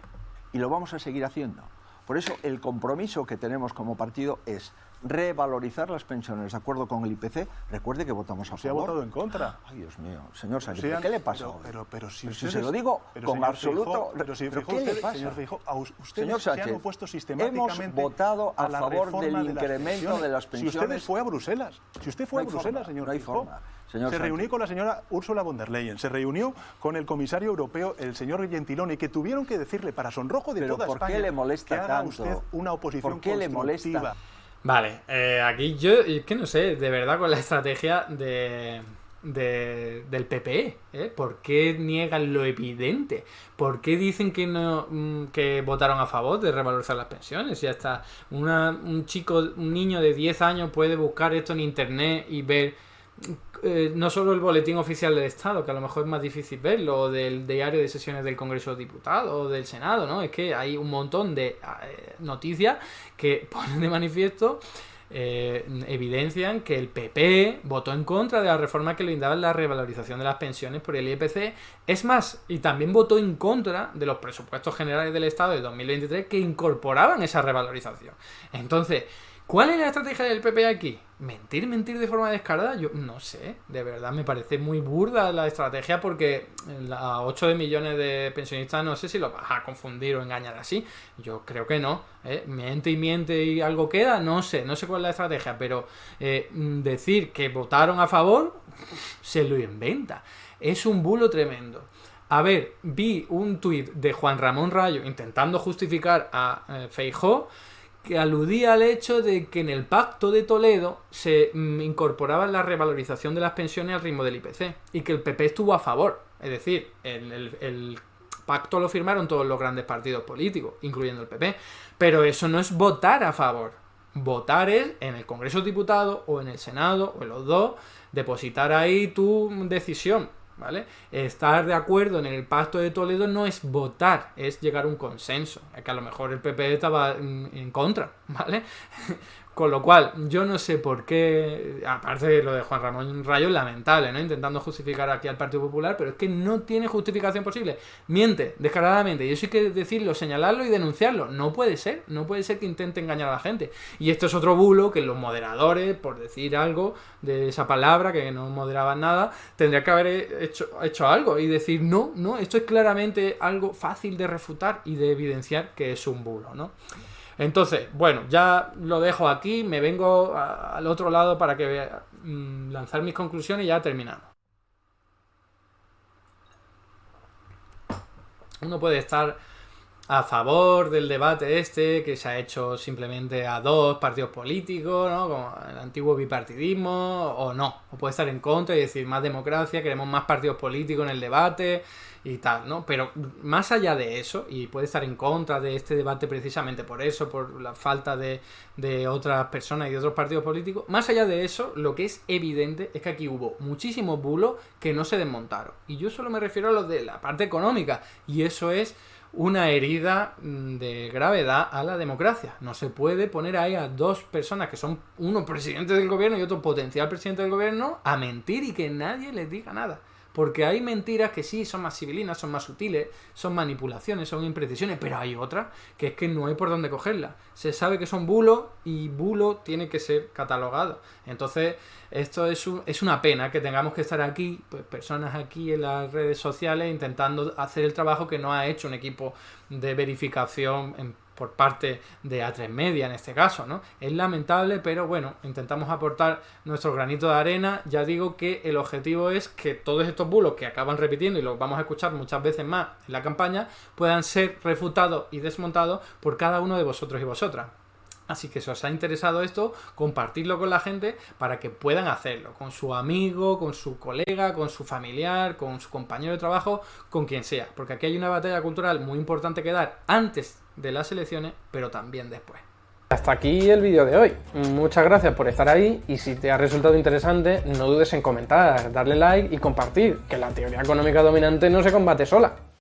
Y lo vamos a seguir haciendo. Por eso el compromiso que tenemos como partido es revalorizar las pensiones de acuerdo con el IPC. Recuerde que votamos a favor. Se ha votado en contra. Ay, Dios mío, señor Sánchez, ¿qué le pasa? Pero si ustedes, se lo digo con absoluto... ¿qué le pasa? Señor Feijóo, ustedes se han opuesto sistemáticamente hemos votado a favor del incremento de las pensiones. Si usted fue a Bruselas, señor Feijóo. Se reunió con la señora Ursula von der Leyen, se reunió con el comisario europeo, el señor Gentiloni, que tuvieron que decirle, para sonrojo de toda España, ¿por qué le molesta que haga usted una oposición constructiva? ¿Por qué le molesta? Vale, aquí yo es que no sé, de verdad, con la estrategia del PP, ¿por qué niegan lo evidente? ¿Por qué dicen que votaron a favor de revalorizar las pensiones? Ya está, un niño de 10 años puede buscar esto en internet y ver no solo el boletín oficial del Estado, que a lo mejor es más difícil verlo, o del diario de sesiones del Congreso de Diputados o del Senado, ¿no? Es que hay un montón de noticias que ponen de manifiesto, evidencian que el PP votó en contra de la reforma que blindaba la revalorización de las pensiones por el IPC. Es más, y también votó en contra de los presupuestos generales del Estado de 2023 que incorporaban esa revalorización. Entonces, ¿cuál es la estrategia del PP aquí? ¿Mentir de forma descarada? Yo no sé, de verdad me parece muy burda la estrategia, porque a 8 millones de pensionistas no sé si los vas a confundir o engañar así. Yo creo que no, miente y algo queda, no sé cuál es la estrategia, pero decir que votaron a favor se lo inventa. Es un bulo tremendo. A ver, vi un tuit de Juan Ramón Rayo intentando justificar a Feijóo, que aludía al hecho de que en el Pacto de Toledo se incorporaba la revalorización de las pensiones al ritmo del IPC y que el PP estuvo a favor. Es decir, el pacto lo firmaron todos los grandes partidos políticos, incluyendo el PP. Pero eso no es votar a favor. Votar es en el Congreso de Diputados o en el Senado o en los dos, depositar ahí tu decisión, ¿vale? Estar de acuerdo en el Pacto de Toledo no es votar, es llegar a un consenso. Es que a lo mejor el PP estaba en contra, ¿vale? Con lo cual, yo no sé por qué, aparte de lo de Juan Ramón Rayo, es lamentable, ¿no? Intentando justificar aquí al Partido Popular, pero es que no tiene justificación posible. Miente, descaradamente, y eso hay que decirlo, señalarlo y denunciarlo. No puede ser que intente engañar a la gente. Y esto es otro bulo que los moderadores, por decir algo de esa palabra, que no moderaban nada, tendría que haber hecho algo y decir, no, esto es claramente algo fácil de refutar y de evidenciar que es un bulo, ¿no? Entonces, bueno, ya lo dejo aquí, me vengo al otro lado para que lanzar mis conclusiones y ya terminamos. Uno puede estar a favor del debate que se ha hecho simplemente a dos partidos políticos, ¿no? Como el antiguo bipartidismo, o no. O puede estar en contra y decir más democracia, queremos más partidos políticos en el debate y tal, ¿no? Pero más allá de eso, y puede estar en contra de este debate precisamente por eso, por la falta de otras personas y de otros partidos políticos, más allá de eso, lo que es evidente es que aquí hubo muchísimos bulos que no se desmontaron. Y yo solo me refiero a los de la parte económica, y eso es una herida de gravedad a la democracia. No se puede poner ahí a dos personas que son uno presidente del gobierno y otro potencial presidente del gobierno a mentir y que nadie les diga nada. Porque hay mentiras que sí son más civilinas, son más sutiles, son manipulaciones, son imprecisiones, pero hay otras que es que no hay por dónde cogerlas. Se sabe que son bulos y bulo tiene que ser catalogado. Entonces, esto es una pena que tengamos que estar aquí, pues personas aquí en las redes sociales intentando hacer el trabajo que no ha hecho un equipo de verificación por parte de A3 Media en este caso, ¿no? Es lamentable, pero bueno, intentamos aportar nuestro granito de arena. Ya digo que el objetivo es que todos estos bulos que acaban repitiendo y los vamos a escuchar muchas veces más en la campaña puedan ser refutados y desmontados por cada uno de vosotros y vosotras. Así que si os ha interesado esto, compartidlo con la gente para que puedan hacerlo, con su amigo, con su colega, con su familiar, con su compañero de trabajo, con quien sea. Porque aquí hay una batalla cultural muy importante que dar antes de las elecciones, pero también después. Hasta aquí el vídeo de hoy. Muchas gracias por estar ahí y si te ha resultado interesante, no dudes en comentar, darle like y compartir, que la teoría económica dominante no se combate sola.